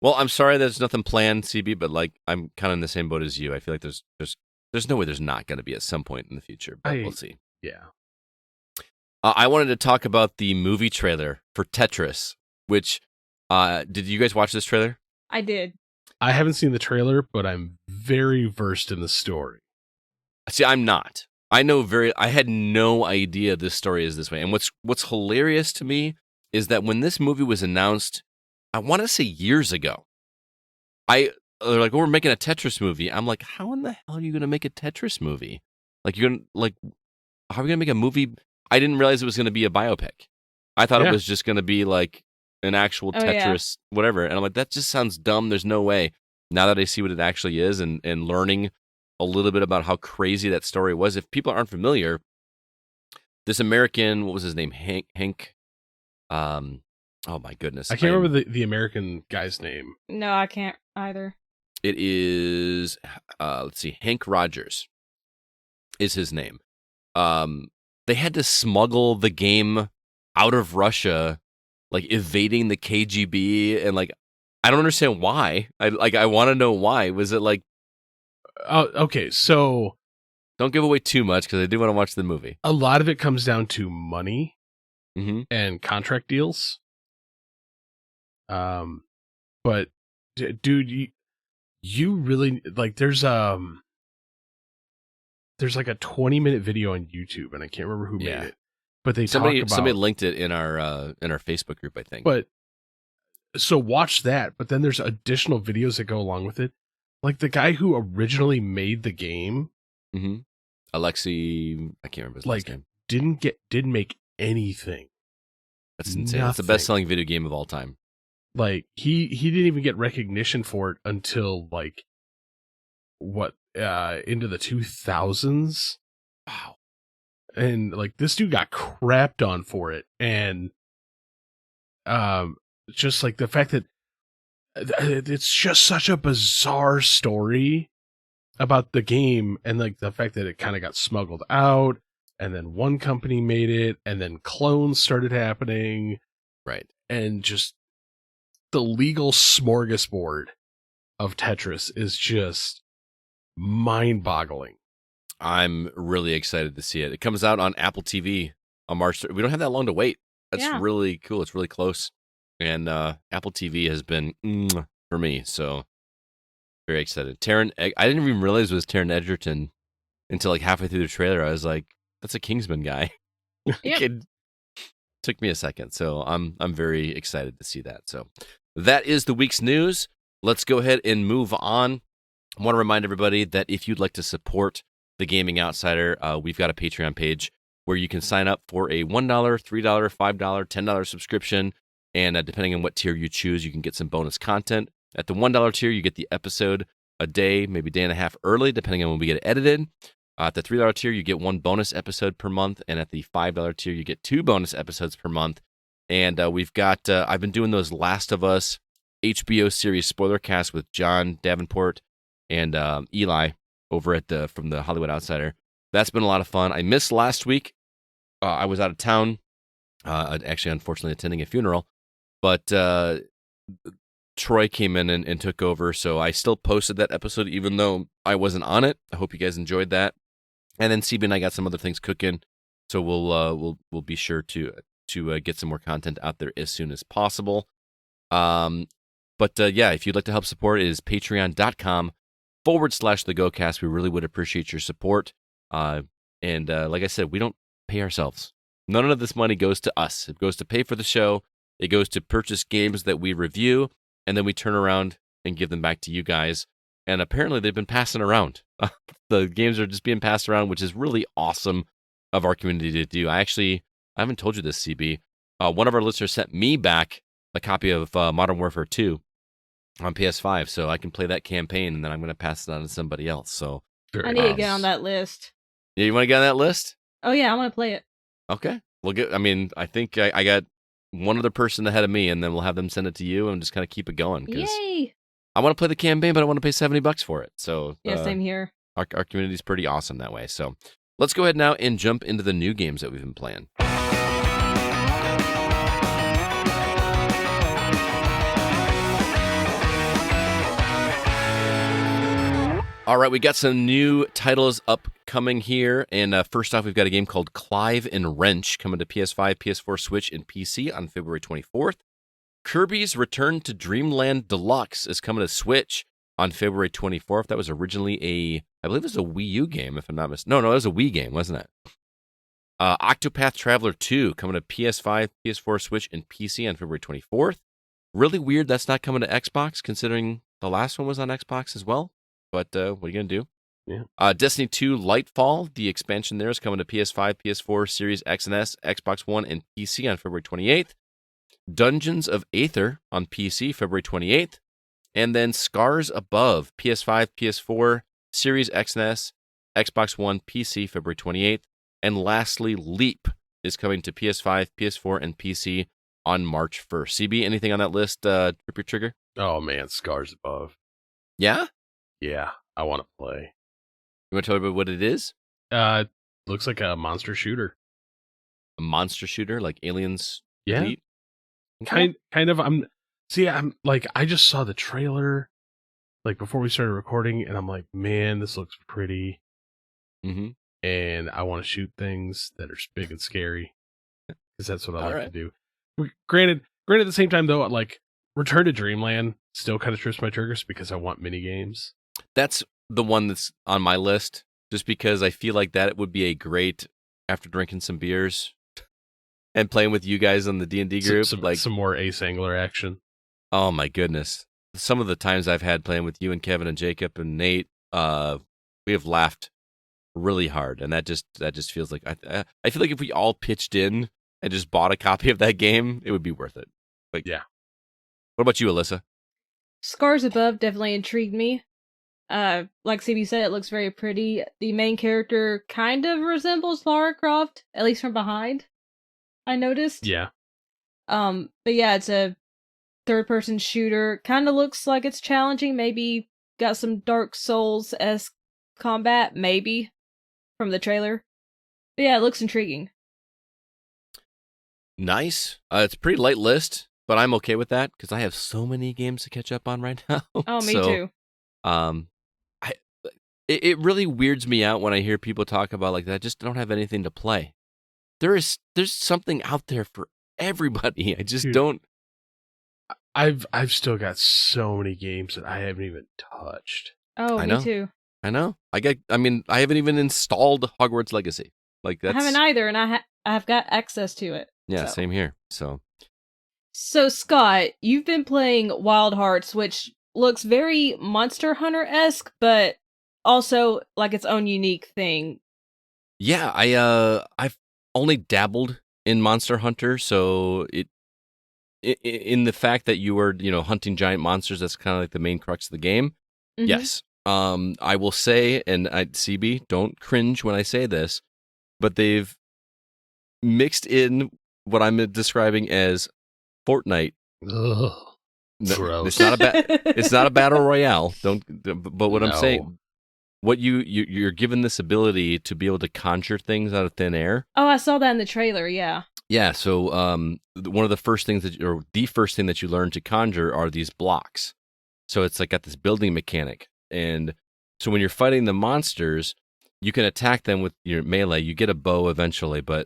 Well, I'm sorry there's nothing planned, CB, but like I'm kind of in the same boat as you. I feel like there's no way there's not going to be at some point in the future, but we'll see. Yeah. I wanted to talk about the movie trailer for Tetris, which did you guys watch this trailer? I did. I haven't seen the trailer, but I'm very versed in the story. See, I'm not. I had no idea this story is this way. And what's hilarious to me is that when this movie was announced, I want to say years ago, they're like, we're making a Tetris movie. I'm like, how in the hell are you going to make a Tetris movie? Like, how are we going to make a movie? I didn't realize it was going to be a biopic. I thought it was just going to be like an actual Tetris, whatever. And I'm like, that just sounds dumb. There's no way. Now that I see what it actually is and learning a little bit about how crazy that story was, if people aren't familiar, this American, what was his name? Hank. Oh my goodness. I can't remember the American guy's name. No, I can't either. It is, let's see, Hank Rogers is his name. They had to smuggle the game out of Russia, like evading the KGB, and like, I don't understand why. I want to know why. Was it like, oh, okay, so don't give away too much because I do want to watch the movie. A lot of it comes down to money and contract deals. But dude, you really like there's like a 20-minute video on YouTube, and I can't remember who made it, but they somebody talk about linked it in our Facebook group, I think. But so watch that. But then there's additional videos that go along with it, like the guy who originally made the game, Alexi, I can't remember his last name. Didn't make anything. That's insane. It's the best-selling video game of all time. Like he didn't even get recognition for it until like into the 2000s. Wow. And like this dude got crapped on for it, and just like the fact that it's just such a bizarre story about the game, and like the fact that it kind of got smuggled out, and then one company made it, and then clones started happening, right? And just the legal smorgasbord of Tetris is just mind-boggling. I'm really excited to see it. It comes out on Apple TV on March 3rd. We don't have that long to wait. That's really cool. It's really close. And Apple TV has been for me, so very excited. I didn't even realize it was Taron Egerton until like halfway through the trailer. I was like, that's a Kingsman guy. Yep. It took me a second, so I'm very excited to see that. So that is the week's news. Let's go ahead and move on. I want to remind everybody that if you'd like to support The Gaming Outsider, we've got a Patreon page where you can sign up for a $1, $3, $5, $10 subscription. And depending on what tier you choose, you can get some bonus content. At the $1 tier, you get the episode a day, maybe a day and a half early, depending on when we get it edited. At the $3 tier, you get 1 bonus episode per month. And at the $5 tier, you get 2 bonus episodes per month. And we've got, I've been doing those Last of Us HBO series spoiler cast with John Davenport and Eli over at from the Hollywood Outsider. That's been a lot of fun. I missed last week. I was out of town, actually, unfortunately, attending a funeral. But Troy came in and took over, so I still posted that episode even though I wasn't on it. I hope you guys enjoyed that. And then CB and I got some other things cooking, so we'll be sure to get some more content out there as soon as possible. But if you'd like to help support, it is patreon.com/thegocast. We really would appreciate your support. And like I said, we don't pay ourselves. None of this money goes to us. It goes to pay for the show. It goes to purchase games that we review, and then we turn around and give them back to you guys. And apparently they've been passing around. The games are just being passed around, which is really awesome of our community to do. I haven't told you this, CB. One of our listeners sent me back a copy of Modern Warfare 2 on PS5, so I can play that campaign, and then I'm going to pass it on to somebody else. So I need to get on that list. Yeah, you want to get on that list? Oh yeah, I want to play it. Okay. I think I got one other person ahead of me, and then we'll have them send it to you and just kind of keep it going. Yay! I want to play the campaign, but I want to pay $70 for it. So yeah, same here. Our community is pretty awesome that way. So let's go ahead now and jump into the new games that we've been playing. All right, we got some new titles upcoming here. And first off, we've got a game called Clive and Wrench coming to PS5, PS4, Switch, and PC on February 24th. Kirby's Return to Dreamland Deluxe is coming to Switch on February 24th. That was originally I believe it was a Wii U game, if I'm not mistaken. No, it was a Wii game, wasn't it? Octopath Traveler 2 coming to PS5, PS4, Switch, and PC on February 24th. Really weird that's not coming to Xbox, considering the last one was on Xbox as well. But what are you going to do? Yeah. Destiny 2 Lightfall, the expansion there is coming to PS5, PS4, Series X and S, Xbox One, and PC on February 28th. Dungeons of Aether on PC, February 28th. And then Scars Above, PS5, PS4, Series X and S, Xbox One, PC, February 28th. And lastly, Leap is coming to PS5, PS4, and PC on March 1st. CB, anything on that list, trip your trigger? Oh, man, Scars Above. Yeah? Yeah, I want to play. You want to tell everybody what it is? Looks like a monster shooter. A monster shooter, like Aliens? Yeah. Elite? Kind of. I'm like, I just saw the trailer, like, before we started recording, and I'm like, man, this looks pretty. Mm-hmm. And I want to shoot things that are big and scary, because that's what I like to do. Granted, at the same time, though, like, Return to Dreamland still kind of trips my triggers because I want mini games. That's the one that's on my list, just because I feel like that it would be a great, after drinking some beers, and playing with you guys on the D&D group. Some more ace angler action. Oh my goodness. Some of the times I've had playing with you and Kevin and Jacob and Nate, we have laughed really hard, and that just feels like I feel like if we all pitched in and just bought a copy of that game, it would be worth it. Like, yeah. What about you, Alyssa? Scars Above definitely intrigued me. Like CB said, it looks very pretty. The main character kind of resembles Lara Croft, at least from behind, I noticed. Yeah. But yeah, it's a third-person shooter. Kind of looks like it's challenging. Maybe got some Dark Souls-esque combat, maybe, from the trailer. But yeah, it looks intriguing. Nice. It's a pretty light list, but I'm okay with that because I have so many games to catch up on right now. Oh, me too. It really weirds me out when I hear people talk about like that. I just don't have anything to play. There's something out there for everybody. I just don't. I've still got so many games that I haven't even touched. Oh, me too. I know. I haven't even installed Hogwarts Legacy. Like that's. I haven't either, and I've got access to it. Yeah, so. Same here. So Scott, you've been playing Wild Hearts, which looks very Monster Hunter-esque, but also like its own unique thing. Yeah, I've only dabbled in Monster Hunter, so in the fact that you were, hunting giant monsters, that's kind of like the main crux of the game. Mm-hmm. Yes. I will say, and CB, don't cringe when I say this, but they've mixed in what I'm describing as Fortnite. Ugh, gross. It's not a battle royale. But what I'm saying, what you're given this ability to be able to conjure things out of thin air. Oh, I saw that in the trailer. Yeah. Yeah. So, one of the first thing that you learn to conjure are these blocks. So it's like got this building mechanic, and so when you're fighting the monsters, you can attack them with your melee. You get a bow eventually, but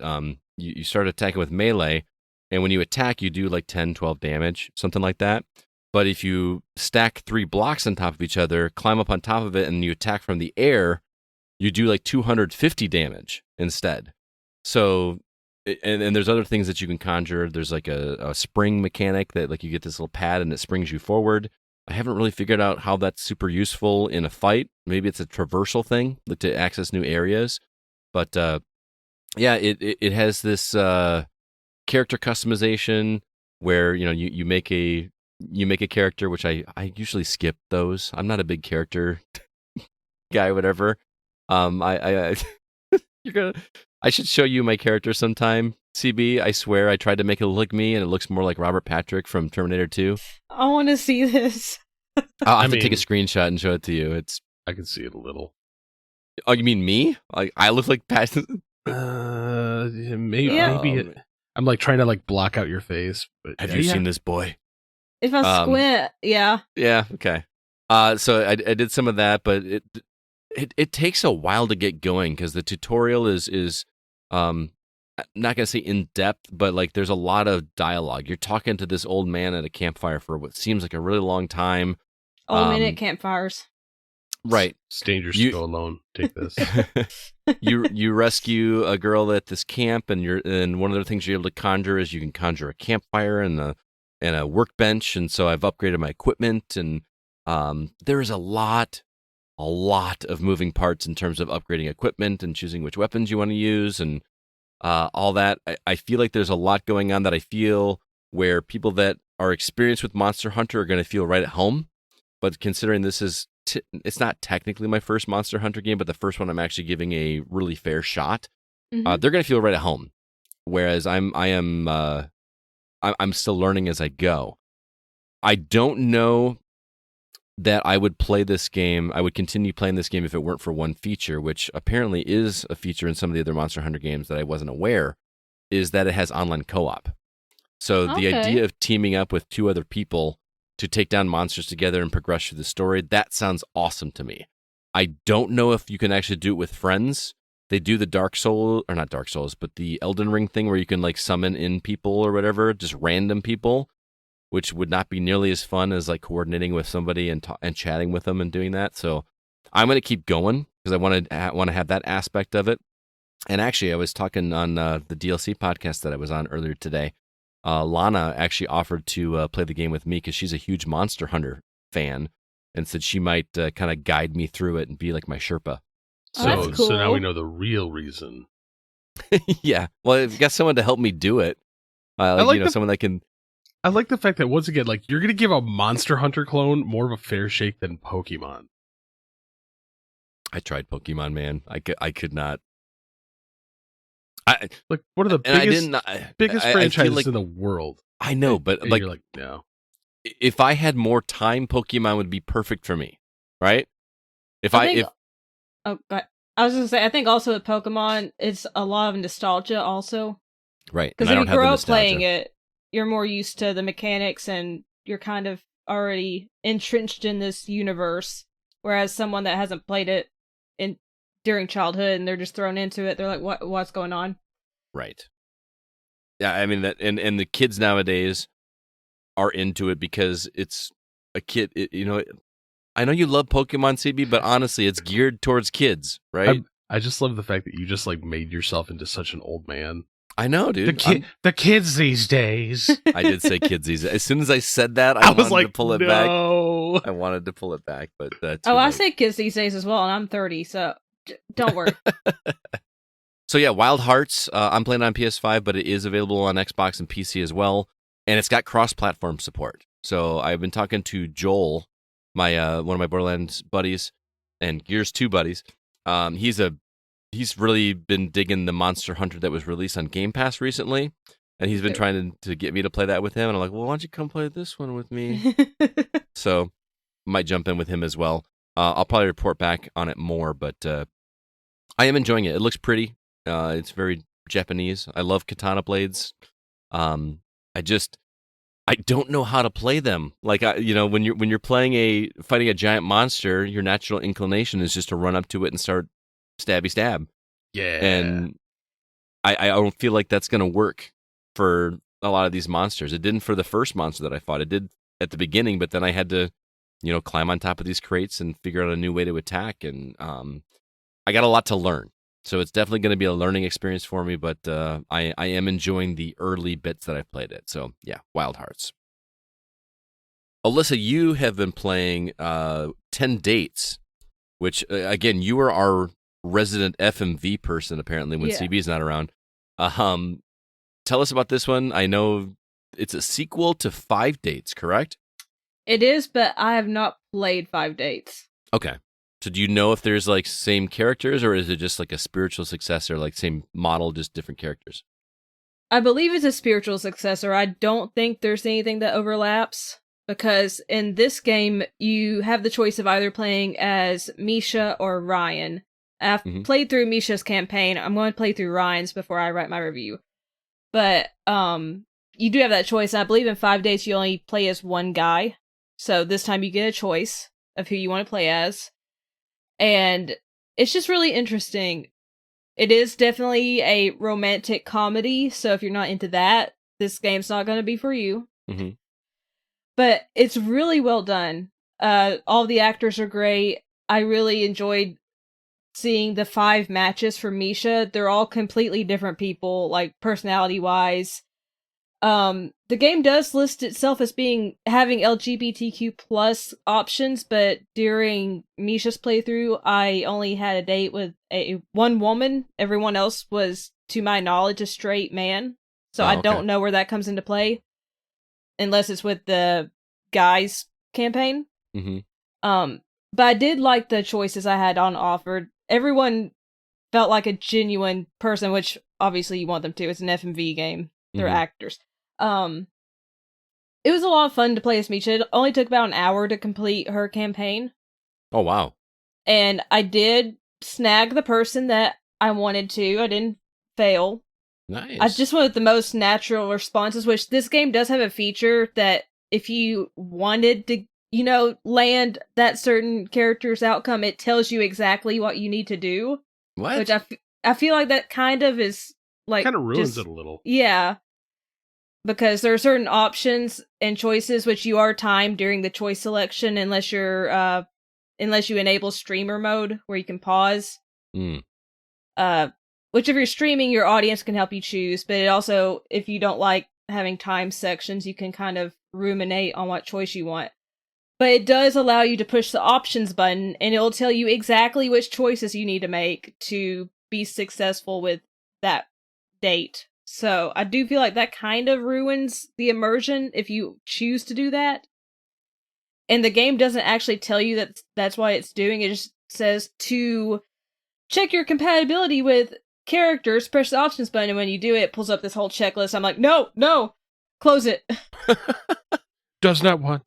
you start attacking with melee, and when you attack, you do like 10, 12 damage, something like that. But if you stack 3 blocks on top of each other, climb up on top of it, and you attack from the air, you do like 250 damage instead. So, and there's other things that you can conjure. There's like a spring mechanic that like you get this little pad and it springs you forward. I haven't really figured out how that's super useful in a fight. Maybe it's a traversal thing, like to access new areas. But yeah, it has this character customization where you make a character, which I usually skip those. I'm not a big character guy, whatever. I should show you my character sometime, CB. I swear I tried to make it look like me, and it looks more like Robert Patrick from Terminator 2. I want to see this. I'll have to take a screenshot and show it to you. I can see it a little. Oh, you mean me? Like I look like Patrick? Maybe. Yeah. I'm like trying to like block out your face. But have you seen this boy? If I squint, yeah. Yeah. Okay. So I did some of that, but it takes a while to get going because the tutorial is not gonna say in depth, but like there's a lot of dialogue. You're talking to this old man at a campfire for what seems like a really long time. Old man at campfires. Right. It's dangerous to go alone. Take this. You rescue a girl at this camp, and one of the things you're able to conjure is you can conjure a campfire and a workbench, and so I've upgraded my equipment, and there is a lot of moving parts in terms of upgrading equipment and choosing which weapons you want to use and all that. I feel like there's a lot going on that I feel where people that are experienced with Monster Hunter are going to feel right at home, but considering this is it's not technically my first Monster Hunter game, but the first one I'm actually giving a really fair shot. Mm-hmm. They're going to feel right at home, whereas I'm still learning as I go. I don't know that I would play this game. I would continue playing this game if it weren't for one feature, which apparently is a feature in some of the other Monster Hunter games that I wasn't aware, is that it has online co-op. So the idea of teaming up with 2 other people to take down monsters together and progress through the story, that sounds awesome to me. I don't know if you can actually do it with friends. They do the not Dark Souls, but the Elden Ring thing where you can like summon in people or whatever, just random people, which would not be nearly as fun as like coordinating with somebody and chatting with them and doing that. So I'm going to keep going because I want to have that aspect of it. And actually, I was talking on the DLC podcast that I was on earlier today. Lana actually offered to play the game with me because she's a huge Monster Hunter fan, and said she might kind of guide me through it and be like my Sherpa. Oh, that's cool. So now we know the real reason. Yeah. Well, I've got someone to help me do it. Someone that can. I like the fact that, once again, like, you're going to give a Monster Hunter clone more of a fair shake than Pokemon. I tried Pokemon, man. I could not. Like, one of the biggest franchises like, in the world. I know, but and like, you're like, no. If I had more time, Pokemon would be perfect for me, right? I was gonna say, I think also with Pokemon, it's a lot of nostalgia also. Right. Because if you grow up playing it, you're more used to the mechanics and you're kind of already entrenched in this universe. Whereas someone that hasn't played it during childhood and they're just thrown into it, they're like, what's going on? Right. Yeah, I mean, that, and the kids nowadays are into it because it's a kid. I know you love Pokemon, CB, but honestly, it's geared towards kids, right? I just love the fact that you just like made yourself into such an old man. I know, dude. The kids these days. I did say kids these days. As soon as I said that, I was like, to pull it back. I wanted to pull it back, but I say kids these days as well, and I'm 30, so don't worry. So yeah, Wild Hearts. I'm playing on PS5, but it is available on Xbox and PC as well, and it's got cross-platform support. So I've been talking to Joel, my one of my Borderlands buddies, and Gears 2 buddies. He's really been digging the Monster Hunter that was released on Game Pass recently, and he's been trying to get me to play that with him. And I'm like, well, why don't you come play this one with me? So might jump in with him as well. I'll probably report back on it more, but I am enjoying it. It looks pretty. It's very Japanese. I love katana blades. I don't know how to play them. Like, when you're fighting a giant monster, your natural inclination is just to run up to it and start stabby stab. Yeah. And I don't feel like that's going to work for a lot of these monsters. It didn't for the first monster that I fought. It did at the beginning, but then I had to, climb on top of these crates and figure out a new way to attack. And I got a lot to learn. So it's definitely going to be a learning experience for me, but I am enjoying the early bits that I've played it. So yeah, Wild Hearts. Alyssa, you have been playing 10 Dates, which, again, you are our resident FMV person, apparently, when CB's not around. Tell us about this one. I know it's a sequel to 5 Dates, correct? It is, but I have not played 5 Dates. Okay. So do you know if there's, like, same characters, or is it just, like, a spiritual successor, like, same model, just different characters? I believe it's a spiritual successor. I don't think there's anything that overlaps, because in this game, you have the choice of either playing as Misha or Ryan. I've played through Misha's campaign. I'm going to play through Ryan's before I write my review. But you do have that choice. And I believe in 5 Days, you only play as one guy. So this time you get a choice of who you want to play as. And it's just really interesting. It is definitely a romantic comedy. So if you're not into that, this game's not going to be for you. Mm-hmm. But it's really well done. All the actors are great. I really enjoyed seeing the 5 matches for Misha. They're all completely different people, like personality-wise. The game does list itself as having LGBTQ plus options, but during Misha's playthrough, I only had a date with one woman. Everyone else was, to my knowledge, a straight man. So I don't know where that comes into play, unless it's with the guys campaign. Mm-hmm. But I did like the choices I had on offer. Everyone felt like a genuine person, which obviously you want them to. It's an FMV game. They're actors. It was a lot of fun to play as Misha. It only took about an hour to complete her campaign. Oh, wow. And I did snag the person that I wanted to. I didn't fail. Nice. I just wanted the most natural responses, which this game does have a feature that if you wanted to, land that certain character's outcome, it tells you exactly what you need to do. What? Which I feel like that kind of is like... kind of ruins it a little. Yeah. Because there are certain options and choices which you are timed during the choice selection unless you enable streamer mode where you can pause. which if you're streaming, your audience can help you choose, but it also, if you don't like having time sections, you can kind of ruminate on what choice you want. But it does allow you to push the options button, and it'll tell you exactly which choices you need to make to be successful with that date. So I do feel like that kind of ruins the immersion if you choose to do that. And the game doesn't actually tell you that that's why it's doing it. It just says to check your compatibility with characters, press the options button, and when you do it, it pulls up this whole checklist. I'm like, no, close it. Does not want.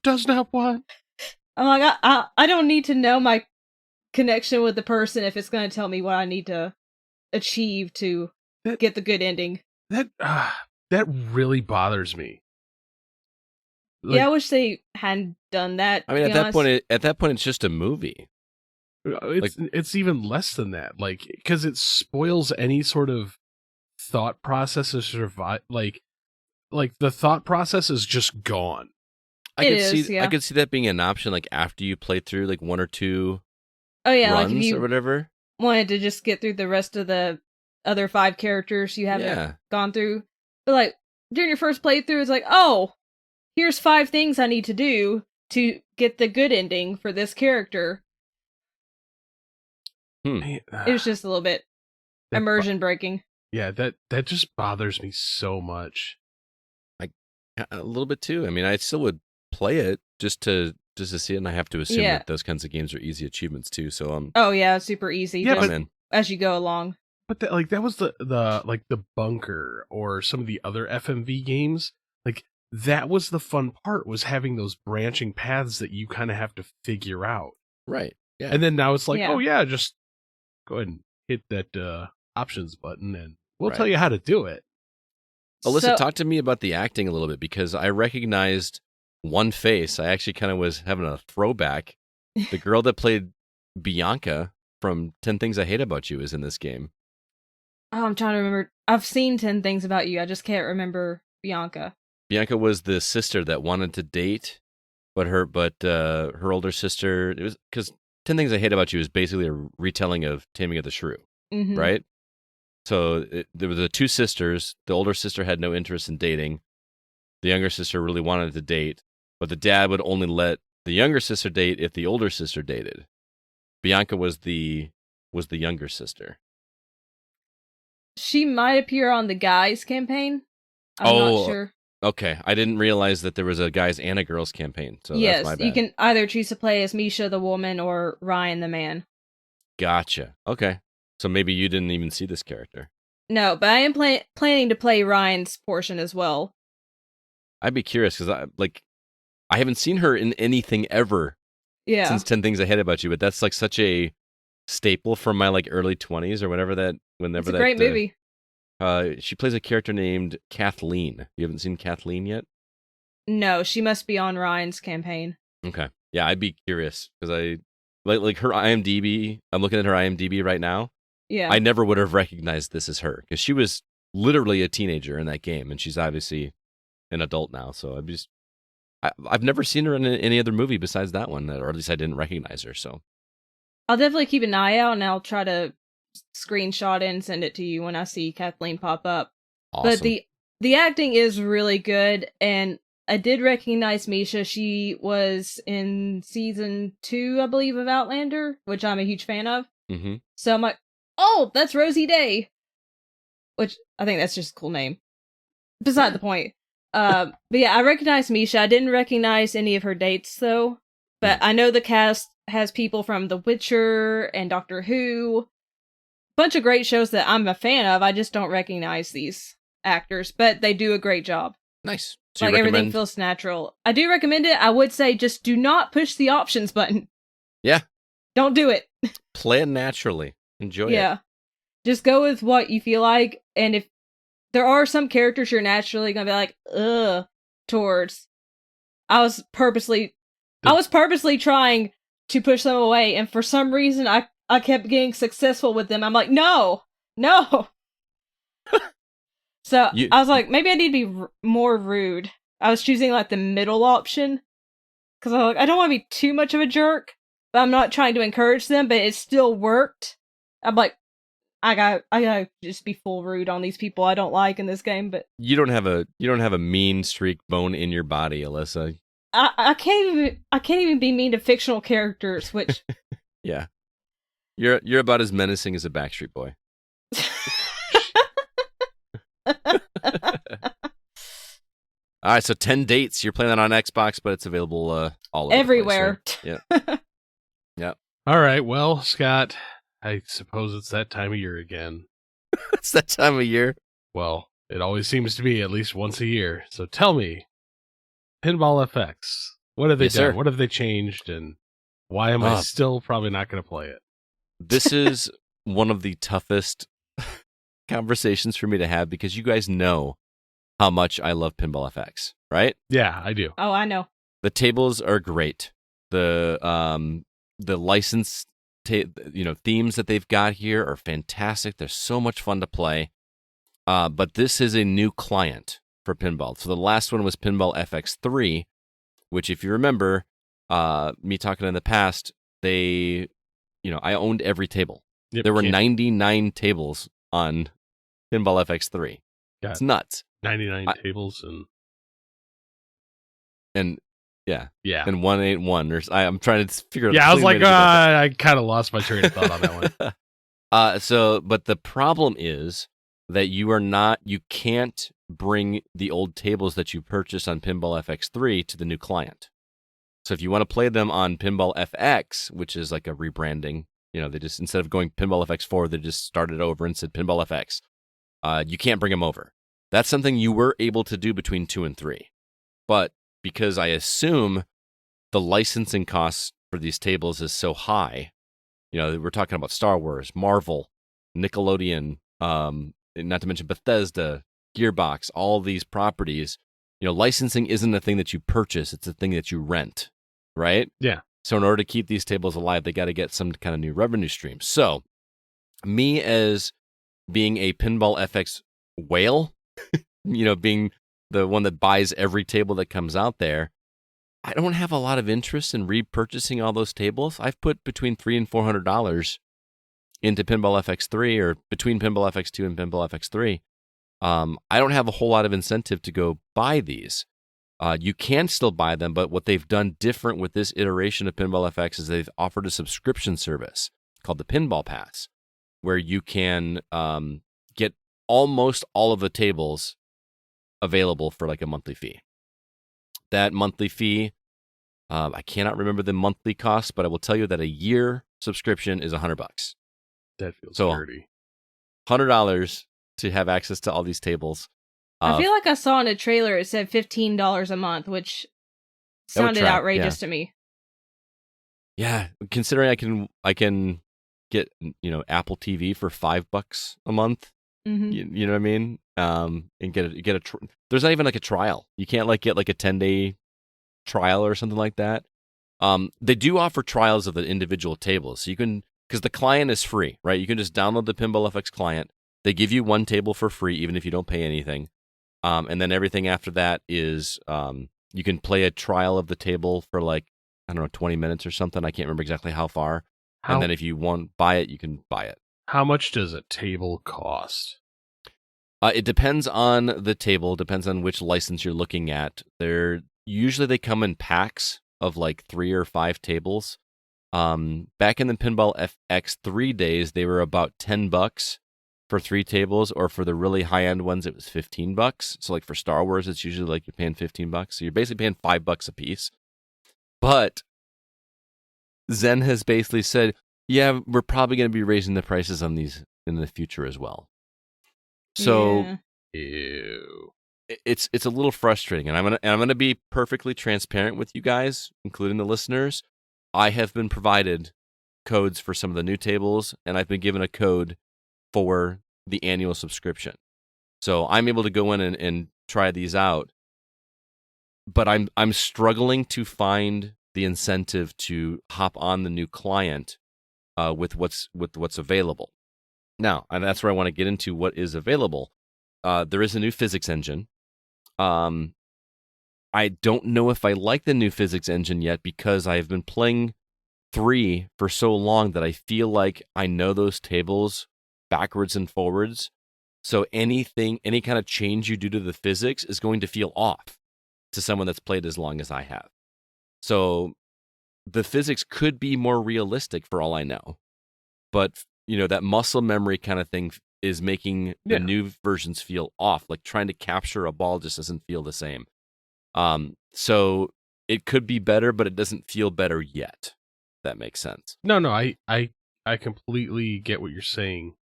I'm like, I don't need to know my connection with the person if it's going to tell me what I need to achieve to get the good ending. That really bothers me. Yeah, I wish they hadn't done that. I mean, at that point, it's just a movie. It's even less than that. Like, because it spoils any sort of thought process to survive. Like the thought process is just gone. I could see that being an option, like after you play through like one or two runs like if you or whatever. Wanted to just get through the rest of the other 5 characters you haven't gone through. But like during your first playthrough, it's like, oh, here's 5 things I need to do to get the good ending for this character. It was just a little bit immersion breaking. Yeah, that just bothers me so much. A little bit too. I mean, I still would play it just to see it, and I have to assume that those kinds of games are easy achievements too. So oh yeah, super easy. Yeah, but as you go along. But that was the bunker or some of the other FMV games. Like that was the fun part, was having those branching paths that you kind of have to figure out. Right. Yeah. And then now it's like, oh yeah, just go ahead and hit that options button, and we'll tell you how to do it. Alyssa, talk to me about the acting a little bit, because I recognized one face. I actually kind of was having a throwback. The girl that played Bianca from 10 Things I Hate About You is in this game. Oh, I'm trying to remember. I've seen 10 Things About You. I just can't remember Bianca. Bianca was the sister that wanted to date, but her older sister, it was because 10 Things I Hate About You is basically a retelling of Taming of the Shrew, right? So there were the 2 sisters. The older sister had no interest in dating. The younger sister really wanted to date, but the dad would only let the younger sister date if the older sister dated. Bianca was the younger sister. She might appear on the guys campaign. I'm not sure. Okay, I didn't realize that there was a guys and a girls campaign. So yes, that's my bad. You can either choose to play as Misha the woman or Ryan the man. Gotcha. Okay. So maybe you didn't even see this character. No, but I am planning to play Ryan's portion as well. I'd be curious, because I haven't seen her in anything ever since 10 Things I Hate About You, but that's like such a staple from my like early 20s or whenever that. It's a great movie. She plays a character named Kathleen. You haven't seen Kathleen yet? No, she must be on Ryan's campaign. Okay. Yeah, I'd be curious, because I like her IMDb. I'm looking at her IMDb right now. Yeah. I never would have recognized this as her, because she was literally a teenager in that game, and she's obviously an adult now. So I've never seen her in any other movie besides that one, or at least I didn't recognize her. So I'll definitely keep an eye out, and I'll try to screenshot it and send it to you when I see Kathleen pop up. Awesome. But the acting is really good, and I did recognize Misha. She was in season 2, I believe, of Outlander, which I'm a huge fan of. Mm-hmm. So I'm like, oh, that's Rosie Day, which I think that's just a cool name. Beside the point. But yeah, I recognize Misha. I didn't recognize any of her dates, though. But I know the cast has people from The Witcher and Doctor Who. Bunch of great shows that I'm a fan of. I just don't recognize these actors, but they do a great job. Nice. So like everything feels natural. I do recommend it. I would say just do not push the options button. Yeah. Don't do it. Play it naturally. Enjoy it. Yeah. Just go with what you feel like, and if there are some characters you're naturally gonna be like, ugh, towards. I was purposely trying to push them away, and for some reason I kept getting successful with them. I'm like, no. So I was like, maybe I need to be more rude. I was choosing like the middle option, because I was like, I don't want to be too much of a jerk, but I'm not trying to encourage them, but it still worked. I'm like, I gotta just be full rude on these people I don't like in this game, but You don't have a mean streak bone in your body, Alyssa. I can't even be mean to fictional characters, which Yeah. You're about as menacing as a Backstreet Boy. All right, so 10 dates. You're playing that on Xbox, but it's available all over everywhere. the place, right? Yeah. All right, well, Scott, I suppose it's that time of year again. It's that time of year. Well, it always seems to be at least once a year. So tell me, Pinball FX, what have they Yes, done? sir. What have they changed? And why am I still probably not going to play it? This is one of the toughest conversations for me to have because you guys know how much I love Pinball FX, right? Yeah, I do. Oh, I know. The tables are great. The license themes that they've got here are fantastic. They're so much fun to play. But this is a new client for Pinball. So the last one was Pinball FX3, which if you remember me talking in the past, I owned every table. Yep, There were 99 tables on Pinball FX3. Got It's nuts. 99 tables And yeah. yeah. And 181. I'm trying to figure out. Yeah, I was like, clean way to do that. I kind of lost my train of thought on that one. But the problem is that you can't bring the old tables that you purchased on Pinball FX3 to the new client. So if you want to play them on Pinball FX, which is like a rebranding, they just, instead of going Pinball FX4, they just started over and said Pinball FX. You can't bring them over. That's something you were able to do between 2 and 3. But because I assume the licensing costs for these tables is so high, we're talking about Star Wars, Marvel, Nickelodeon, not to mention Bethesda, Gearbox, all these properties, licensing isn't a thing that you purchase, it's a thing that you rent, right? Yeah. So in order to keep these tables alive, they got to get some kind of new revenue stream. So me as being a Pinball FX whale, being the one that buys every table that comes out there, I don't have a lot of interest in repurchasing all those tables. I've put between $300 and $400 into Pinball FX3 or between Pinball FX2 and Pinball FX3. I don't have a whole lot of incentive to go buy these. You can still buy them, but what they've done different with this iteration of Pinball FX is they've offered a subscription service called the Pinball Pass, where you can get almost all of the tables available for like a monthly fee. That monthly fee, I cannot remember the monthly cost, but I will tell you that a year subscription is $100. That feels So, dirty. $100 to have access to all these tables. I feel like I saw in a trailer it said $15 a month, which That would sounded track, outrageous to me. Yeah, considering I can get Apple TV for $5 a month. Mm-hmm. You know what I mean? And there's not even like a trial. You can't like get like a 10-day trial or something like that. They do offer trials of the individual tables, so you can, because the client is free, right? You can just download the Pinball FX client. They give you one table for free, even if you don't pay anything. And then everything after that is you can play a trial of the table for like, I don't know, 20 minutes or something. I can't remember exactly how far. And then if you want buy it, you can buy it. How much does a table cost? It depends on the table, depends on which license you're looking at. Usually they come in packs of like 3 or 5 tables. Back in the Pinball FX3 days, they were about $10 for 3 tables, or for the really high-end ones, it was $15. So like for Star Wars, it's usually like you're paying $15. So you're basically paying $5 a piece. But Zen has basically said, yeah, we're probably going to be raising the prices on these in the future as well. So Ew. it's a little frustrating, and I'm gonna be perfectly transparent with you guys, including the listeners. I have been provided codes for some of the new tables, and I've been given a code for the annual subscription. So I'm able to go in and try these out. But I'm struggling to find the incentive to hop on the new client with what's available. Now, and that's where I want to get into what is available. There is a new physics engine. I don't know if I like the new physics engine yet because I've been playing 3 for so long that I feel like I know those tables backwards and forwards. So any kind of change you do to the physics is going to feel off to someone that's played as long as I have. So the physics could be more realistic for all I know. But, that muscle memory kind of thing is making the new versions feel off. Like trying to capture a ball just doesn't feel the same. So it could be better, but it doesn't feel better yet. If that makes sense. No, I completely get what you're saying.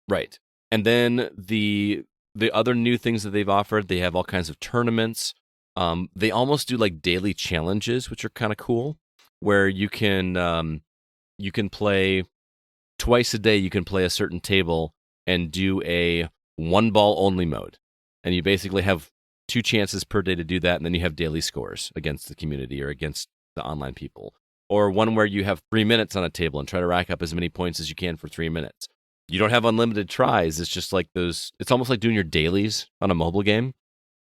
Right. And then the other new things that they've offered, they have all kinds of tournaments. They almost do like daily challenges, which are kind of cool, where you can play twice a day. You can play a certain table and do a one ball only mode, and you basically have 2 chances per day to do that, and then you have daily scores against the community or against the online people. Or one where you have 3 minutes on a table and try to rack up as many points as you can for 3 minutes. You don't have unlimited tries. It's just like those. It's almost like doing your dailies on a mobile game.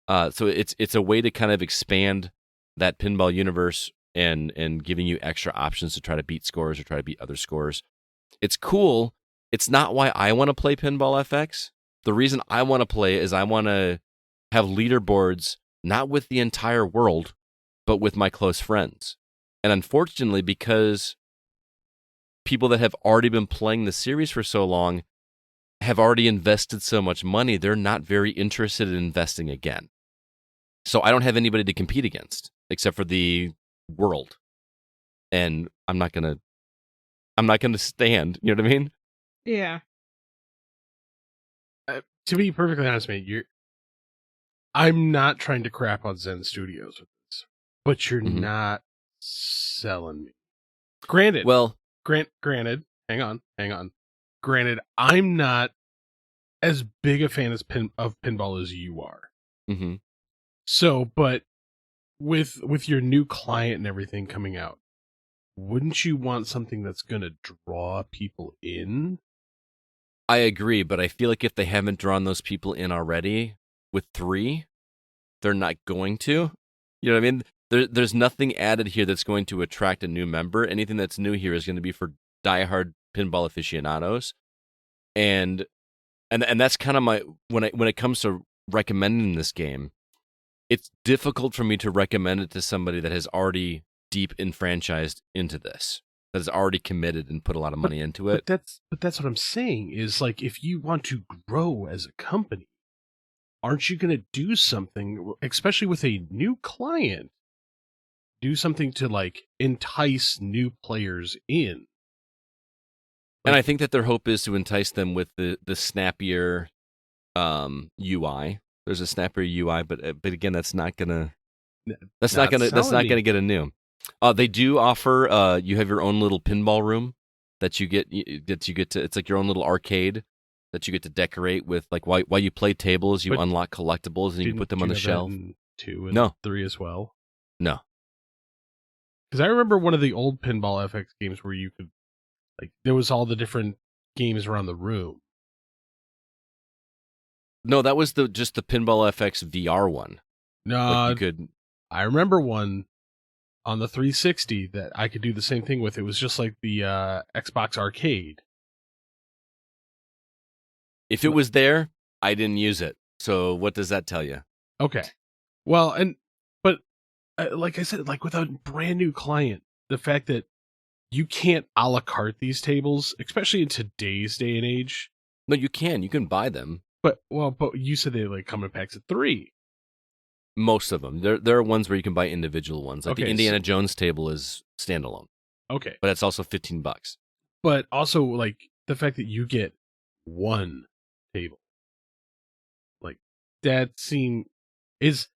So it's a way to kind of expand that pinball universe and giving you extra options to try to beat scores or try to beat other scores. It's cool. It's not why I want to play Pinball FX. The reason I want to play is I want to have leaderboards not with the entire world, but with my close friends. And unfortunately, because people that have already been playing the series for so long have already invested so much money, they're not very interested in investing again. So I don't have anybody to compete against except for the world. And I'm not gonna stand, you know what I mean? Yeah. To be perfectly honest, mate, I'm not trying to crap on Zen Studios with this, but you're not selling me. Granted, granted, hang on. Granted, I'm not as big a fan of pinball as you are. Mm-hmm. So, but with your new client and everything coming out, wouldn't you want something that's going to draw people in? I agree, but I feel like if they haven't drawn those people in already with 3, they're not going to. You know what I mean? There's nothing added here that's going to attract a new member. Anything that's new here is going to be for diehard pinball aficionados, and that's kind of my when it comes to recommending this game, it's difficult for me to recommend it to somebody that has already deep enfranchised into this, that has already committed and put a lot of money into it. But that's what I'm saying is, like, if you want to grow as a company, aren't you going to do something, especially with a new client, do something to like entice new players in? And I think that their hope is to entice them with the snappier UI. There's a snappier UI, but again, that's not gonna get a new. They do offer. You have your own little pinball room that you get to. It's like your own little arcade that you get to decorate with. Like while you play tables, you unlock collectibles and you can put them on the shelf. 2 and 3 as well. No, because I remember one of the old Pinball FX games where you could, like, there was all the different games around the room. No, that was just the Pinball FX VR one. No, like you could. I remember one on the 360 that I could do the same thing with. It was just like the Xbox Arcade. If it was there, I didn't use it. So what does that tell you? Okay. Well, but like I said, like with a brand new client, the fact that you can't a la carte these tables, especially in today's day and age. No, you can. You can buy them. But you said they like come in packs of 3. Most of them. There are ones where you can buy individual ones. Like Okay, the Indiana Jones table is standalone. Okay. But it's also $15. But also, like, the fact that you get one table. Like, that is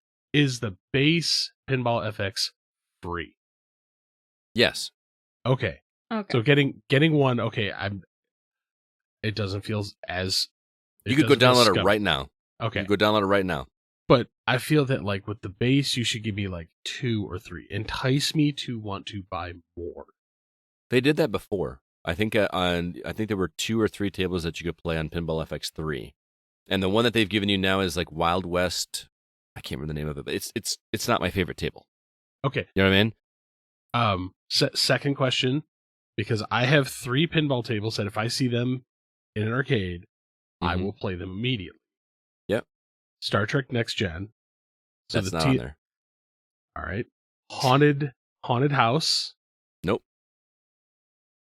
the base Pinball FX free? Yes. Okay. So getting one, okay, it doesn't feel as... You could go download it right now. Okay. You could go download it right now. But I feel that, like, with the base, you should give me, like, 2 or 3. Entice me to want to buy more. They did that before. I think there were 2 or 3 tables that you could play on Pinball FX 3. And the one that they've given you now is, like, Wild West. I can't remember the name of it, but it's not my favorite table. Okay. You know what I mean? Second question, because I have 3 pinball tables that if I see them in an arcade, I Mhm. will play them immediately. Yep. Star Trek Next Gen. So That's the not on there. All right. Haunted House Nope.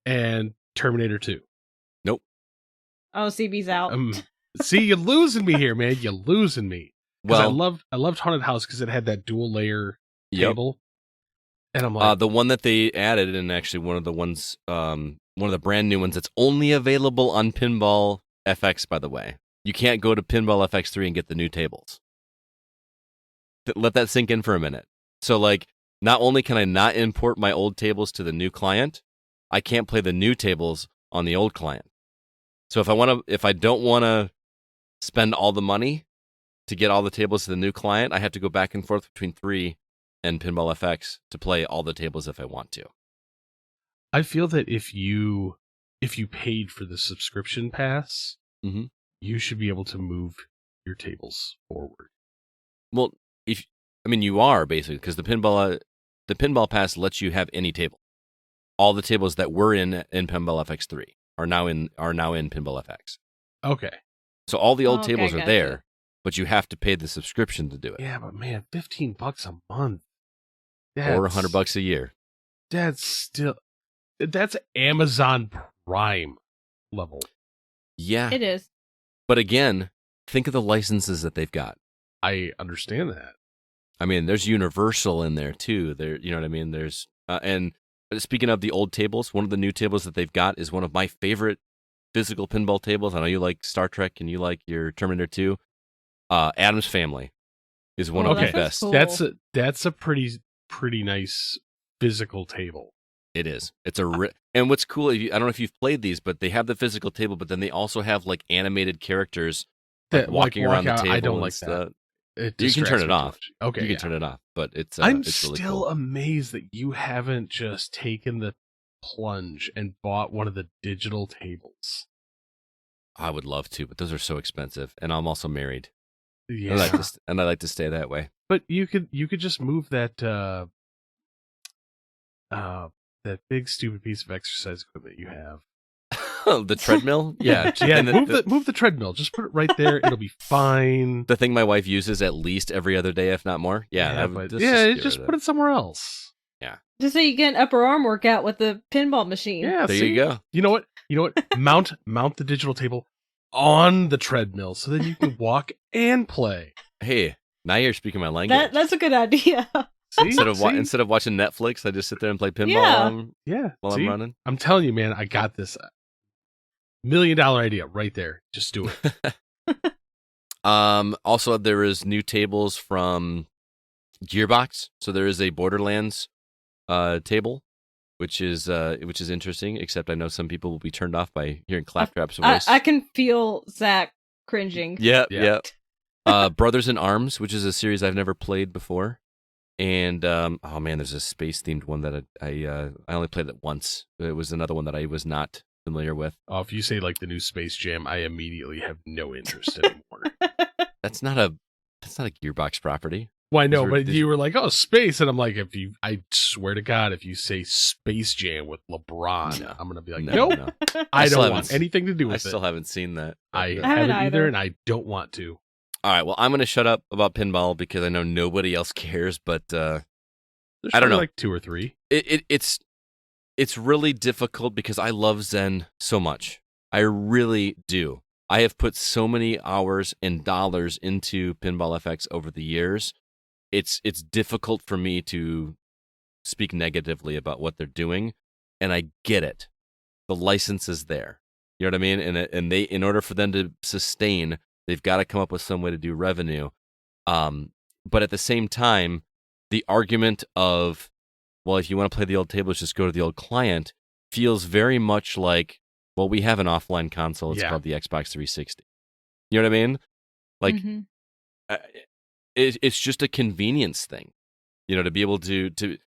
and Terminator 2. Nope. Oh, CB's out. See, you're losing me here, man. You're losing me. Because Well, I loved Haunted House because it had that dual layer yep. table. And I'm like, The one that they added, and actually one of the ones, one of the brand new ones that's only available on Pinball FX, by the way. You can't go to Pinball FX 3 and get the new tables. Let that sink in for a minute. So, like, not only can I not import my old tables to the new client, I can't play the new tables on the old client. So if I don't want to spend all the money to get all the tables to the new client, I have to go back and forth between 3 and Pinball FX to play all the tables if I want to. I feel that if you paid for the subscription pass, Mhm. you should be able to move your tables forward. Well, you are basically, because the pinball pass lets you have any table. All the tables that were in Pinball FX 3 are now in Pinball FX. Okay. So all the old Okay, tables are gotcha. there, but you have to pay the subscription to do it. Yeah, but man, $15 a month. Or $100 a year. That's Amazon Prime level. Yeah. It is. But again, think of the licenses that they've got. I understand that. I mean, there's Universal in there too. There, you know what I mean? There's and speaking of the old tables, one of the new tables that they've got is one of my favorite physical pinball tables. I know you like Star Trek and you like your Terminator 2. Addams Family is one of the Okay. best. Cool. That's a pretty nice physical table. It is. It's and what's cool, I don't know if you've played these, but they have the physical table, but then they also have like animated characters That walking around the out, table. I don't and like stuff. that. You can turn it off. Okay, You can yeah. turn it off, but it's I'm it's really still cool. amazed that you haven't just taken the plunge and bought one of the digital tables. I would love to, but those are so expensive, and I'm also married. Yeah, I like to stay that way. but you could just move that that big stupid piece of exercise equipment you have. The treadmill, yeah, Yeah, and move the treadmill. Just put it right there. It'll be fine. the thing my wife uses at least every other day, if not more. Yeah, Just put it somewhere else. Just so you get an upper arm workout with the pinball machine. Yeah, There see? you go. You know what? mount the digital table on the treadmill so then you can walk and play. Hey, now you're speaking my language. That's a good idea. See? Instead of See? instead of watching Netflix, I just sit there and play pinball Yeah. while See? I'm running. I'm telling you, man, I got this $1 million idea right there. Just do it. Also, there is new tables from Gearbox. So there is a Borderlands table, which is interesting. Except I know some people will be turned off by hearing Claptrap's voice. I can feel Zach cringing. Yeah. Brothers in Arms, which is a series I've never played before. And oh man, there's a space themed one that I only played it once. It was another one that I was not familiar with. Oh, if you say like the new Space Jam, I immediately have no interest anymore. That's not a Gearbox property. Well, I know, These were- but you were like, "Oh, space," and I'm like, I swear to God, if you say Space Jam with LeBron, No. I'm gonna be like, No, nope, no. I still don't want haven't- anything to do I with still it. haven't seen that. I haven't haven't either. either, and I don't want to. All right, well, I'm going to shut up about pinball because I know nobody else cares, but There's I don't probably know. like 2 or 3. it's really difficult because I love Zen so much. I really do. I have put so many hours and dollars into Pinball FX over the years. It's difficult for me to speak negatively about what they're doing, and I get it. The license is there. You know what I mean? And they, in order for them to sustain, they've got to come up with some way to do revenue. But at the same time, the argument of, well, if you want to play the old tables, just go to the old client, feels very much like, well, we have an offline console. It's Yeah. called the Xbox 360. You know what I mean? Like, Mhm. it's just a convenience thing, you know, to be able to.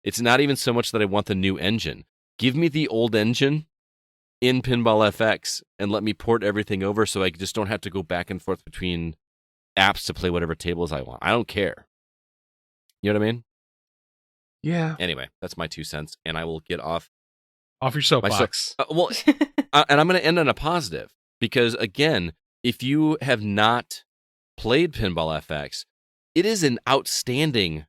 It's not even so much that I want the new engine. Give me the old engine in Pinball FX and let me port everything over so I just don't have to go back and forth between apps to play whatever tables I want. I don't care. You know what I mean? Yeah, Anyway, that's my 2 cents, and I will get off. off your soapbox. And I'm going to end on a positive. Because again, if you have not played Pinball FX, it is an outstanding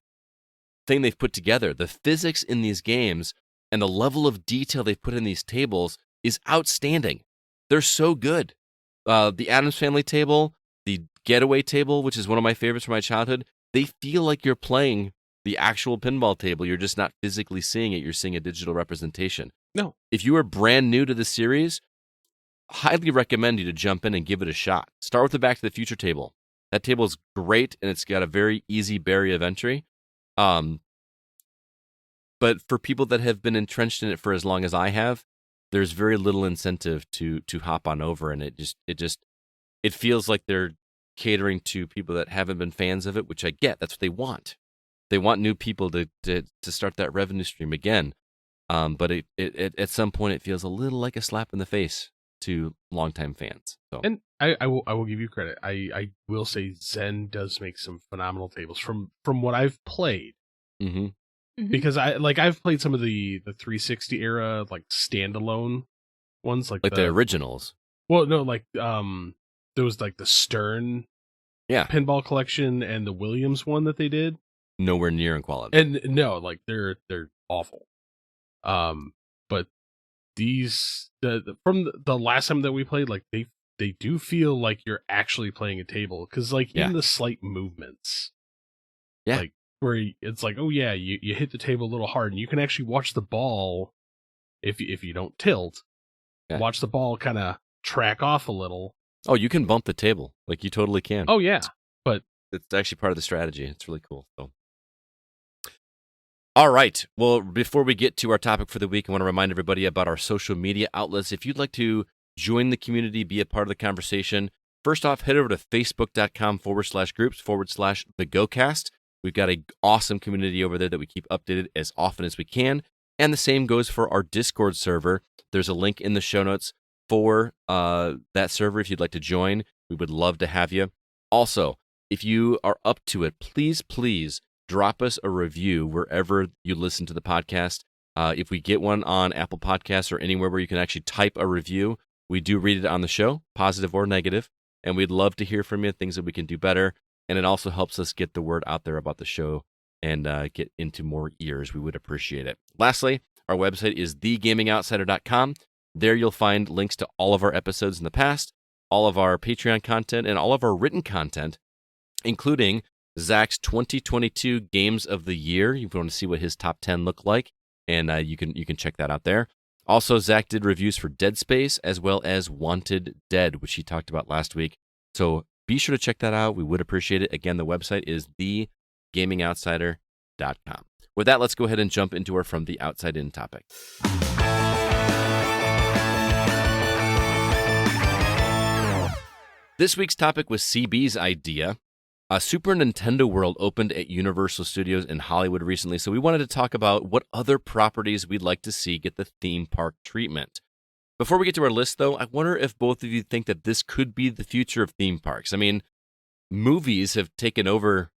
thing they've put together. The physics in these games and the level of detail they've put in these tables is outstanding. They're so good. The Addams Family table, the Getaway table, which is one of my favorites from my childhood, they feel like you're playing the actual pinball table. You're just not physically seeing it. You're seeing a digital representation. No. If you are brand new to the series, highly recommend you to jump in and give it a shot. Start with the Back to the Future table. That table is great, and it's got a very easy barrier of entry. But for people that have been entrenched in it for as long as I have, there's very little incentive to hop on over, and it feels like they're catering to people that haven't been fans of it, which I get. That's what they want. They want new people to start that revenue stream again. But it at some point it feels a little like a slap in the face to longtime fans. So. And I will give you credit. I will say Zen does make some phenomenal tables from what I've played. Mm-hmm. Because I've played some of the 360 era like standalone ones, like the originals. Well, no, like there was like the Stern pinball collection and the Williams one that they did. Nowhere near in quality. And no, like they're awful. But these from the last time that we played, like they do feel like you're actually playing a table, because like even the slight movements, like where it's like, oh yeah, you hit the table a little hard, and you can actually watch the ball if you don't tilt, watch the ball kind of track off a little. Oh, you can bump the table, like you totally can. Oh yeah, but it's actually part of the strategy. It's really cool. So. All right. Well, before we get to our topic for the week, I want to remind everybody about our social media outlets. If you'd like to join the community, be a part of the conversation, first off, head over to facebook.com/groups/thegocast. We've got an awesome community over there that we keep updated as often as we can. And the same goes for our Discord server. There's a link in the show notes for that server if you'd like to join. We would love to have you. Also, if you are up to it, please drop us a review wherever you listen to the podcast. If we get one on Apple Podcasts or anywhere where you can actually type a review, we do read it on the show, positive or negative, and we'd love to hear from you, things that we can do better. And it also helps us get the word out there about the show and get into more ears. We would appreciate it. Lastly, our website is thegamingoutsider.com. There you'll find links to all of our episodes in the past, all of our Patreon content, and all of our written content, including Zach's 2022 Games of the Year. You want to see what his top 10 look like, and you can check that out there. Also, Zach did reviews for Dead Space as well as Wanted Dead, which he talked about last week. So be sure to check that out. We would appreciate it. Again, the website is thegamingoutsider.com. With that, let's go ahead and jump into our From the Outside In topic. This week's topic was CB's idea. Super Nintendo World opened at Universal Studios in Hollywood recently, so we wanted to talk about what other properties we'd like to see get the theme park treatment. Before we get to our list, though, I wonder if both of you think that this could be the future of theme parks. I mean, movies have taken over,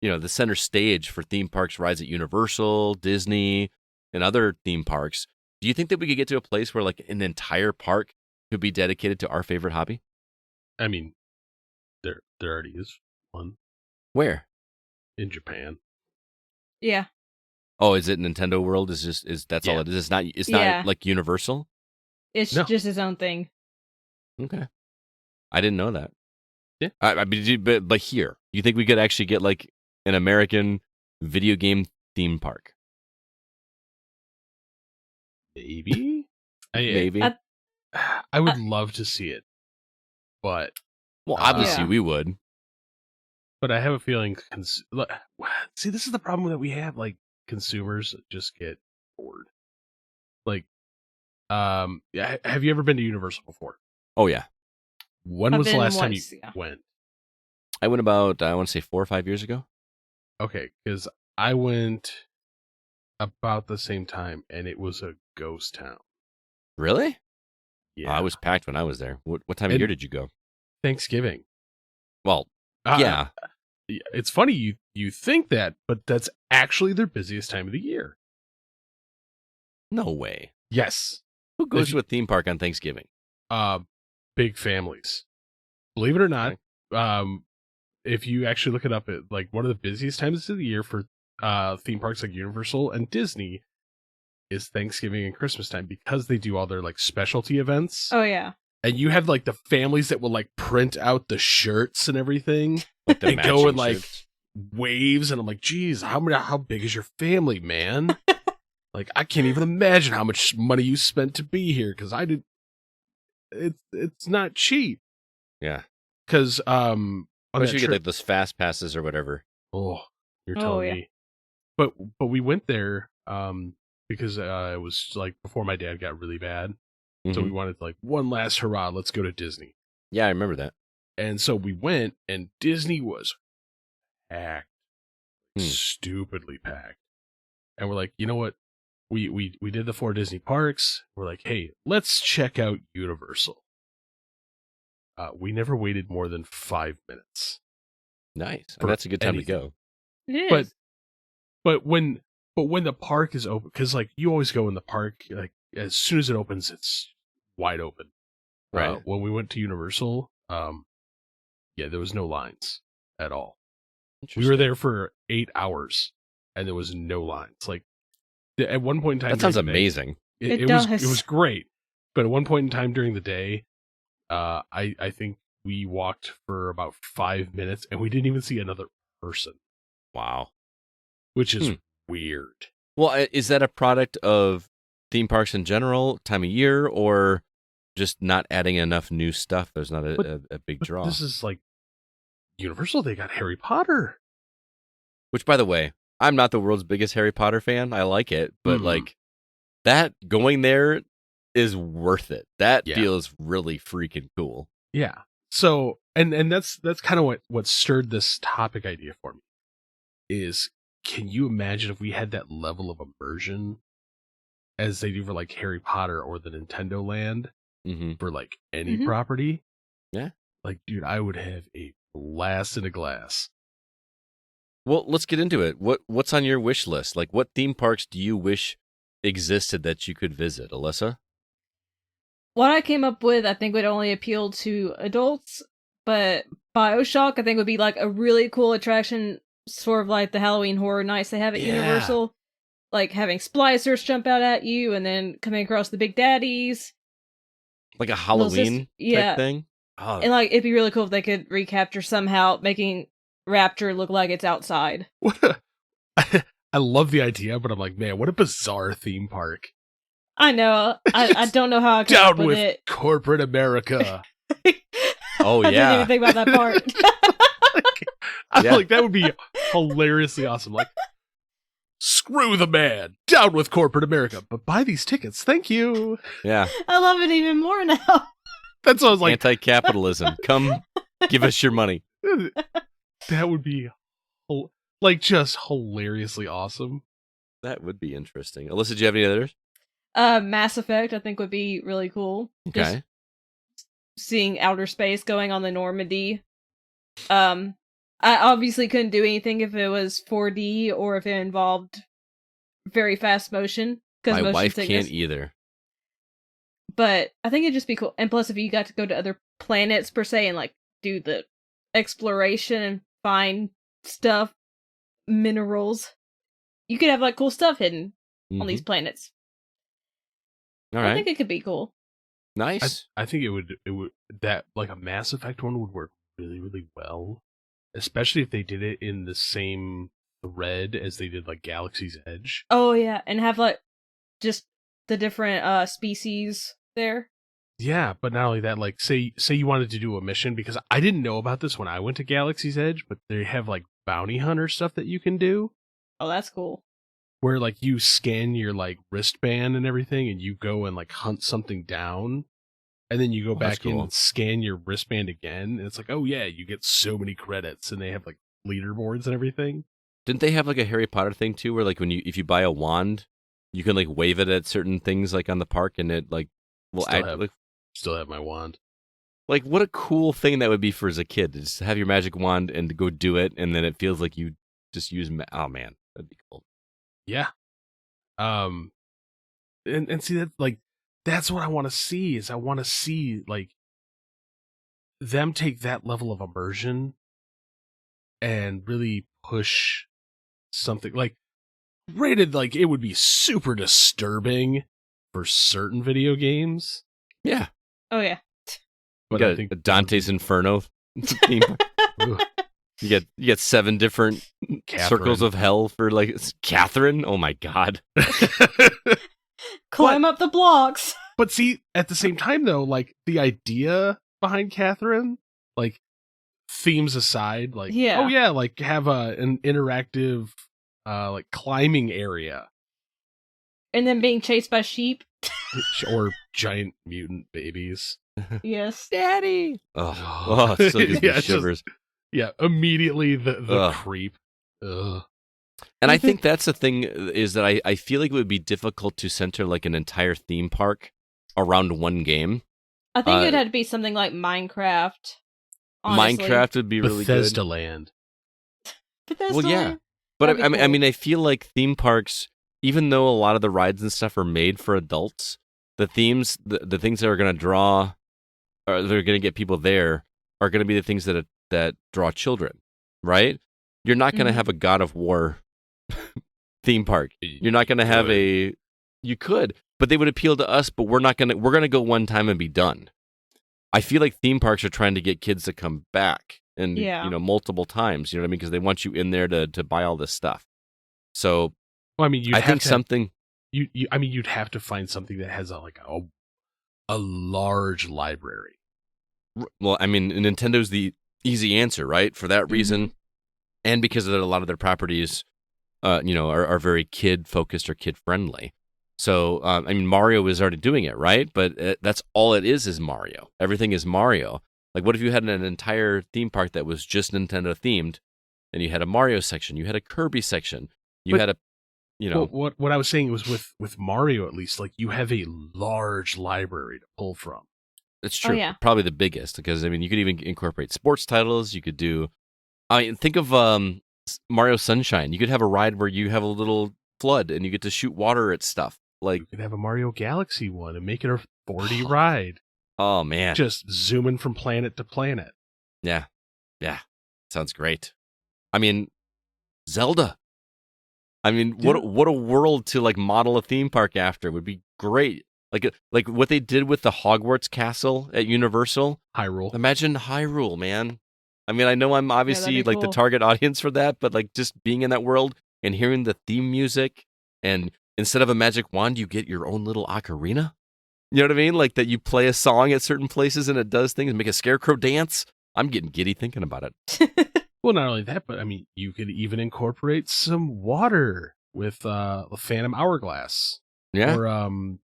the center stage for theme parks rides at Universal, Disney, and other theme parks. Do you think that we could get to a place where, like, an entire park could be dedicated to our favorite hobby? I mean, there already is one. Where? In Japan. Yeah. Oh, is it Nintendo World? That's all it is? It's not like Universal? It's just his own thing. Okay. I didn't know that. Yeah. I mean, but here, you think we could actually get like an American video game theme park? Maybe. Maybe. I would love to see it, but obviously we would. But I have a feeling. See, this is the problem that we have. Like, consumers just get bored. Like, have you ever been to Universal before? Oh yeah. When was the last time you went? I went about, I want to say 4 or 5 years ago. Okay, because I went about the same time, and it was a ghost town. Really? Yeah. I was packed when I was there. What time of year did you go? Thanksgiving. Well, yeah. It's funny you think that, but that's actually their busiest time of the year. No way. Yes. Who goes to a theme park on Thanksgiving? big families. Believe it or not, if you actually look it up, at like one of the busiest times of the year for theme parks like Universal and Disney is Thanksgiving and Christmas time, because they do all their like specialty events. Oh yeah. And you have like the families that will like print out the shirts and everything Like the and go matching in like shirts. waves, and I'm like, geez, how big is your family, man? Like, I can't even imagine how much money you spent to be here, because I did. It's not cheap, Yeah. because Especially you get like those fast passes or whatever. oh, you're Oh, telling yeah. me. But we went there because it was like before my dad got really bad, so Mhm. we wanted like one last hurrah, let's go to Disney. Yeah, I remember that. And so we went, and Disney was packed, stupidly packed. And we're like, you know what? We did the 4 Disney parks. We're like, hey, let's check out Universal. We never waited more than 5 minutes. Nice. For And that's a good time anything. to go. It But is. but when the park is open, because like you always go in the park, like as soon as it opens, it's wide open. Right. When we went to Universal, yeah, there was no lines at all. We were there for 8 hours, and there was no lines. Like at one point in time, That sounds during the day, amazing. It was does. great. But at one point in time during the day, I think we walked for about 5 minutes, and we didn't even see another person, Wow. which is weird. Well, is that a product of theme parks in general, time of year, or just not adding enough new stuff? There's not a big But draw. this is like Universal. They got Harry Potter. Which, by the way, I'm not the world's biggest Harry Potter fan. I like it, but Mhm. like that going there is worth it. That Yeah. feels really freaking cool. Yeah. So and that's kind of what stirred this topic idea for me. Is, can you imagine if we had that level of immersion as they do for like Harry Potter or the Nintendo Land Mm-hmm. for like any Mhm. property? Yeah. Like, dude, I would have a blast in a glass. Well, let's get into it. What's on your wish list? Like, what theme parks do you wish existed that you could visit, Alyssa? What I came up with, I think, would only appeal to adults, but BioShock, I think, would be like a really cool attraction, sort of like the Halloween Horror Nights they have at Yeah. Universal. Like having splicers jump out at you and then coming across the Big Daddies. Like a Halloween yeah. type thing? Oh, And like, it'd be really cool if they could recapture somehow, making Rapture look like it's outside. I love the idea, but I'm like, man, what a bizarre theme park. I know. I don't know how I come Down up with with it. corporate America. Oh, I yeah. didn't even think about that part. I'm Yeah. like, that would be hilariously awesome. Like, screw the man. Down with corporate America. But buy these tickets. Thank you. yeah. I love it even more now. That's what I was like. Anti-capitalism. Come give us your money. That would be like just hilariously awesome. That would be interesting. Alyssa, do you have any others? Mass Effect, I think, would be really cool. Just Okay. seeing outer space going on the Normandy. I obviously couldn't do anything if it was 4D or if it involved very fast motion. My motion wife sickness. can't either. But I think it'd just be cool. And plus, if you got to go to other planets, per se, and like do the exploration and find stuff, minerals, you could have like cool stuff hidden on these planets. All I right. think it could be cool. Nice. I think it would that like a Mass Effect one would work really, really well. Especially if they did it in the same thread as they did like Galaxy's Edge. Oh yeah, and have like just the different species there. Yeah, but not only that, like say you wanted to do a mission, because I didn't know about this when I went to Galaxy's Edge, but they have like bounty hunter stuff that you can do. Oh, that's cool. Where like you scan your like wristband and everything, and you go and like hunt something down, and then you go That's back in cool. and scan your wristband again, and it's like, oh yeah, you get so many credits, and they have like leaderboards and everything. Didn't they have like a Harry Potter thing too, where like if you buy a wand, you can like wave it at certain things like on the park, and it like will Still have my wand. like what a cool thing that would be for as a kid to just have your magic wand and to go do it, and then it feels like you just use. Oh man, that'd be cool. Yeah. And see that like that's what I want to see. Is I want to see like them take that level of immersion and really push something like rated, like it would be super disturbing for certain video games. Yeah. Oh yeah. You But got I think Dante's Inferno theme. Ugh, You get 7 different circles of hell for like Catherine. Oh my god. Climb up the blocks. But see, at the same time though, like the idea behind Catherine, like themes aside, like Yeah. oh yeah, like have an interactive like climbing area And then being chased by sheep. or giant mutant babies. Yes. Daddy. Oh, it still gives me Yeah, it's just- shivers. Yeah, immediately the Ugh. creep. Ugh. And I think that's the thing is that I feel like it would be difficult to center like an entire theme park around one game. I think it'd have to be something like Minecraft. Honestly. Minecraft would be really Bethesda good. Land. Bethesda Well, yeah. Land. But That'd be I cool. mean, I feel like theme parks, even though a lot of the rides and stuff are made for adults, the themes, the things that are going to draw, or they're going to get people there, are going to be the things that draw children, right? You're not going to Mhm. have a God of War theme park. You're not going to have you could, but they would appeal to us, but we're going to go one time and be done. I feel like theme parks are trying to get kids to come back and, Yeah. multiple times, you know what I mean? Because they want you in there to buy all this stuff. So Well, I mean, I think something, I mean, you'd have to find something that has a large library. well, I mean, Nintendo's the easy answer, right? For that reason, and because of a lot of their properties, are very kid focused or kid friendly. So, I mean, Mario is already doing it, right? But that's all it is Mario. Everything is Mario. Like, what if you had an entire theme park that was just Nintendo themed, and you had a Mario section, you had a Kirby section, you But- had a, Well, what I was saying was with Mario, at least, like you have a large library to pull from. it's true. yeah. Probably the biggest, because I mean, you could even incorporate sports titles. You could do, I mean, think of Mario Sunshine. You could have a ride where you have a little flood and you get to shoot water at stuff. Like, You could have a Mario Galaxy one and make it a 4D ride, oh man, just zooming from planet to planet. yeah, sounds great. I mean, Zelda. I mean, Yeah. what a world to like model a theme park after would be great. Like what they did with the Hogwarts castle at Universal. Hyrule. Imagine Hyrule, man. I mean, I know I'm obviously be like the cool. target audience for that, but like just being in that world and hearing the theme music, and instead of a magic wand, you get your own little ocarina. You know what I mean? Like that you play a song at certain places and it does things, make a scarecrow dance. I'm getting giddy thinking about it. Well, not only that, but I mean, you could even incorporate some water with the Phantom Hourglass. Yeah. Or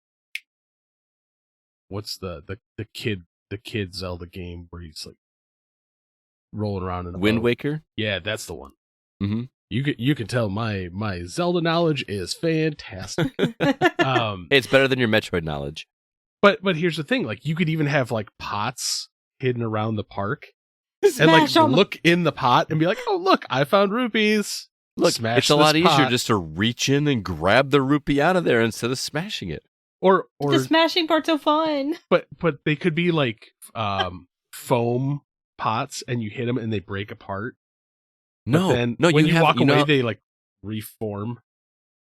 what's the kid Zelda game where he's like rolling around in a Wind boat? Waker. Yeah, that's the one. Mm-hmm. You can tell my Zelda knowledge is fantastic. It's better than your Metroid knowledge. But here's the thing, like you could even have like pots hidden around the park and like Smash 'em. look in the pot and be like, "Oh, look, I found rupees." Look, Smash it's a lot this easier pot. just to reach in and grab the rupee out of there instead of smashing it. Or The smashing part's so fun. but they could be like foam pots and you hit them and they break apart. No, But then no, when you have, walk you know away, how- they like reform.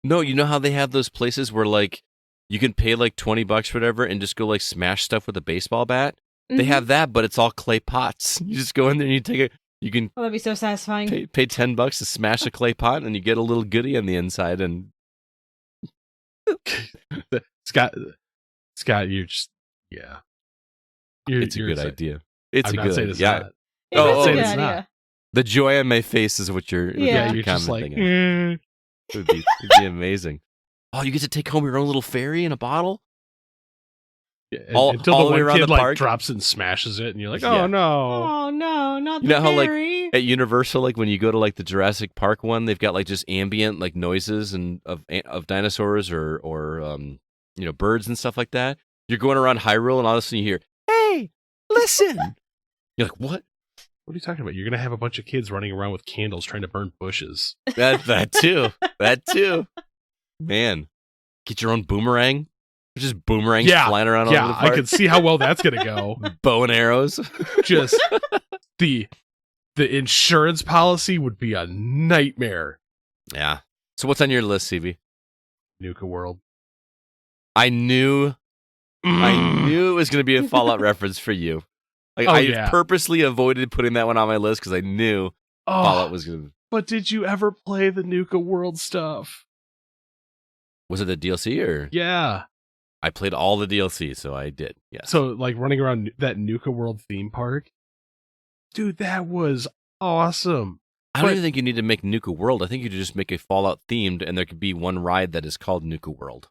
No, you know how they have those places where like you can pay like $20 or whatever and just go like smash stuff with a baseball bat. They Mhm. have that, but it's all clay pots. You just go in there and you can Oh, that'd be so satisfying. pay $10 to smash a clay pot and you get a little goodie on the inside. And Scott, you're just it's a you're good excited. idea. It's I'm a not saying good it's yeah. not. It Oh, is a oh, good it's idea. not. The joy on my face is what you're Yeah. You're just like, commenting on. It'd be amazing. Oh, you get to take home your own little fairy in a bottle? All until the the way one around kid the like park? drops and smashes it, and you're like, Yeah. "Oh no!" Oh no, not You the know how, like, fairy. At Universal, like when you go to like the Jurassic Park one, they've got like just ambient like noises and of dinosaurs or birds and stuff like that. You're going around Hyrule and all of a sudden you hear, "Hey, listen!" You're like, "What?" What are you talking about? You're gonna have a bunch of kids running around with candles trying to burn bushes. That too. That too. Man, get your own boomerang. Just boomerangs flying around all over the park. I could see how well that's gonna go. Bow and arrows. Just the insurance policy would be a nightmare. Yeah. So what's on your list, CB? Nuka World. I knew it was going to be a Fallout reference for you. Like I purposely avoided putting that one on my list because I knew Fallout was going to. But did you ever play the Nuka World stuff? Was it the DLC or? Yeah. I played all the DLC, so I did. Yes. So like running around that Nuka World theme park, dude, that was awesome. I don't even think you need to make Nuka World. I think you could just make a Fallout themed, and there could be one ride that is called Nuka World.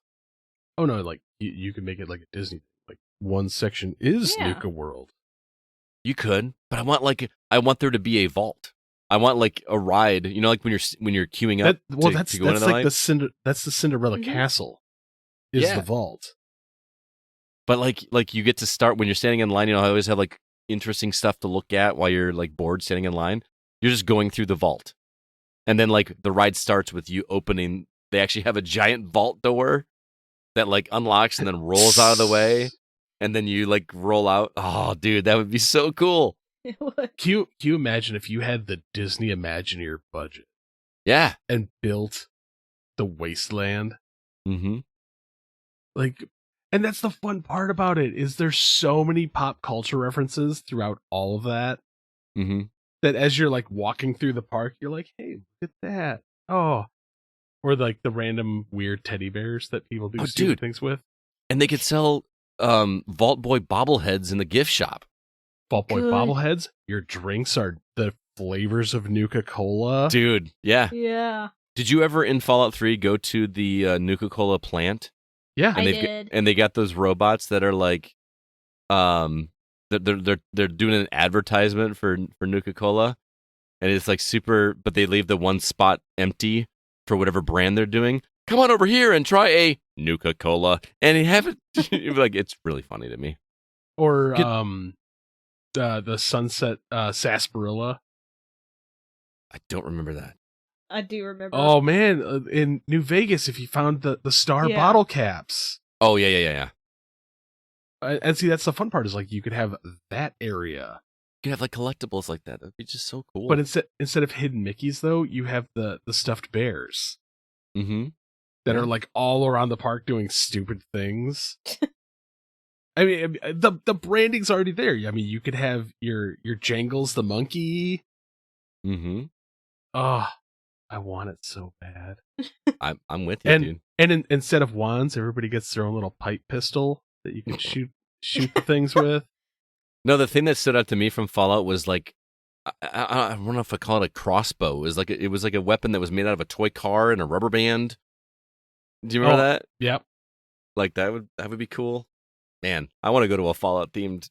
Oh no, like you could make it like a Disney. Like one section is Nuka World. You could, but I want there to be a vault. I want like a ride. You know, like when you're queuing up. That's like the Cinderella Castle. Is the vault. But like you get to start when you're standing in line. You know, I always have like interesting stuff to look at while you're like bored standing in line. You're just going through the vault. And then like the ride starts with you opening. They actually have a giant vault door that like unlocks and then rolls out of the way. And then you like roll out. Oh, dude, that would be so cool. Can you imagine if you had the Disney Imagineer budget? Yeah. And built the Wasteland? Mm-hmm. Like, and that's the fun part about it, is there's so many pop culture references throughout all of that. Mm-hmm. That as you're like walking through the park, you're like, hey, look at that. Oh. Or like the random weird teddy bears that people do stupid things with. And they could sell Vault Boy bobbleheads in the gift shop. Vault Boy bobbleheads? Your drinks are the flavors of Nuka-Cola? Dude, yeah. Yeah. Did you ever in Fallout 3 go to the Nuka-Cola plant? Yeah. And I did. And they got those robots that are like they're doing an advertisement for Nuka-Cola, and it's like super, but they leave the one spot empty for whatever brand they're doing. Come on over here and try a Nuka-Cola, and you have it. Like, it's really funny to me. Or the Sunset Sarsaparilla. I don't remember that. I do remember. Oh man, in New Vegas, if you found the star bottle caps. Oh yeah. And see, that's the fun part, is like you could have that area. You could have like collectibles like that. That'd be just so cool. But instead of hidden Mickeys, though, you have the stuffed bears. Mm-hmm. That are like all around the park doing stupid things. I mean, the branding's already there. I mean, you could have your Jangles the monkey. Mm-hmm. Oh, I want it so bad. I'm with you, dude. And instead of wands, everybody gets their own little pipe pistol that you can shoot the things with. No, the thing that stood out to me from Fallout was like, I don't know if I call it a crossbow. It was like a weapon that was made out of a toy car and a rubber band. Do you remember that? Yep. Like that would be cool. Man, I want to go to a Fallout themed.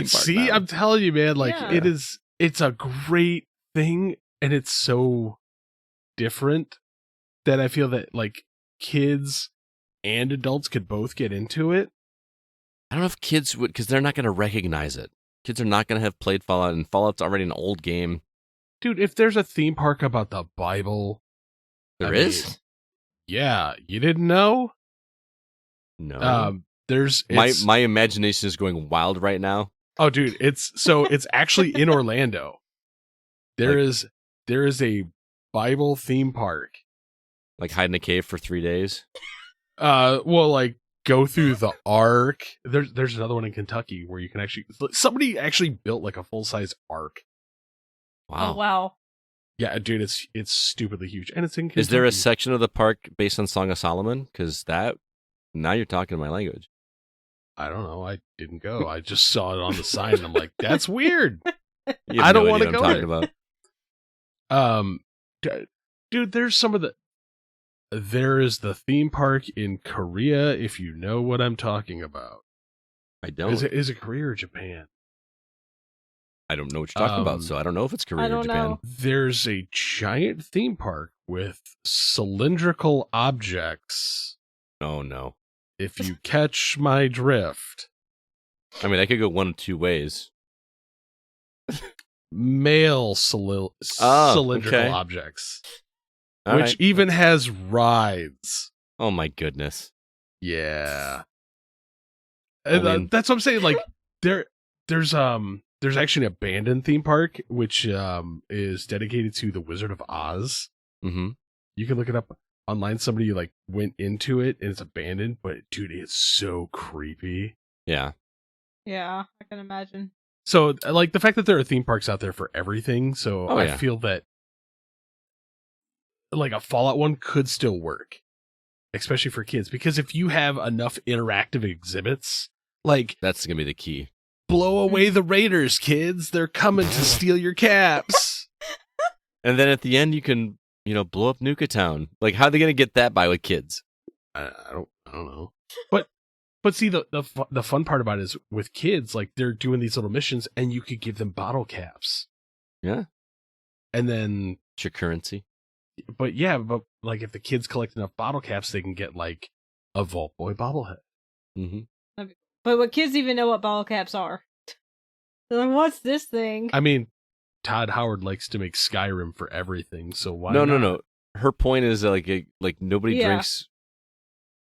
See, I'm telling you, man, like it's a great thing, and it's so different that I feel that like kids and adults could both get into it. I don't know if kids would, because they're not going to recognize it. Kids are not going to have played Fallout, and Fallout's already an old game. Dude, if there's a theme park about the Bible, there is. Yeah, you didn't know? No. There's my imagination is going wild right now. Oh, dude, it's actually in Orlando. There is a Bible theme park. Like hide in a cave for 3 days. Well, like go through the Ark. There's another one in Kentucky where you can somebody actually built like a full size Ark. Wow. Oh, wow. Yeah, dude, it's stupidly huge, and it's in Kentucky. Is there a section of the park based on Song of Solomon? Because now you're talking my language. I don't know. I didn't go. I just saw it on the sign, and I'm like, that's weird. I don't want to go there. Dude, there is the theme park in Korea, if you know what I'm talking about. I don't. Is it Korea or Japan? I don't know what you're talking about, so I don't know if it's Korea or Japan. Know. There's a giant theme park with cylindrical objects. Oh, no. If you catch my drift. I mean, I could go one of two ways. Male cylindrical objects. All which right. even has rides. Oh, my goodness. Yeah. That's what I'm saying. Like there's actually an abandoned theme park which is dedicated to the Wizard of Oz. Mm-hmm. You can look it up online. Somebody like went into it and it's abandoned, but dude, it's so creepy. Yeah. Yeah, I can imagine. So like the fact that there are theme parks out there for everything, so Oh, I yeah. feel that like a Fallout one could still work, especially for kids, because if you have enough interactive exhibits, like That's gonna be the key. blow away the raiders, kids, they're coming to steal your caps. And then at the end, you can, blow up Nuka Town. Like, how are they gonna get that by with kids? I don't know. But see, the fun part about it is with kids, like they're doing these little missions, and you could give them bottle caps. Yeah. And then, It's your currency. but like if the kids collect enough bottle caps, they can get like a Vault Boy bobblehead. Mm-hmm. But what kids even know what bottle caps are? They're like, what's this thing? I mean, Todd Howard likes to make Skyrim for everything, so why? No. Her point is that, like nobody Yeah. drinks.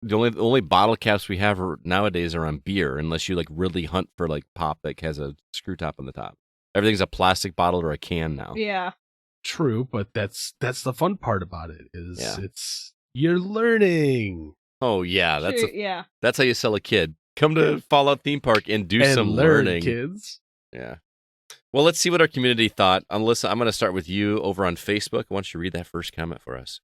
The only bottle caps we have nowadays are on beer, unless you like really hunt for like pop that has a screw top on the top. Everything's a plastic bottle or a can now. Yeah. True, but that's the fun part about it is Yeah. it's you're learning Oh yeah, True, yeah. that's how you sell a kid. Come to Fallout theme park and do and some learn, learning, kids. Yeah. Well, let's see what our community thought. Alyssa, I'm going to start with you over on Facebook. Why don't you read that first comment for us?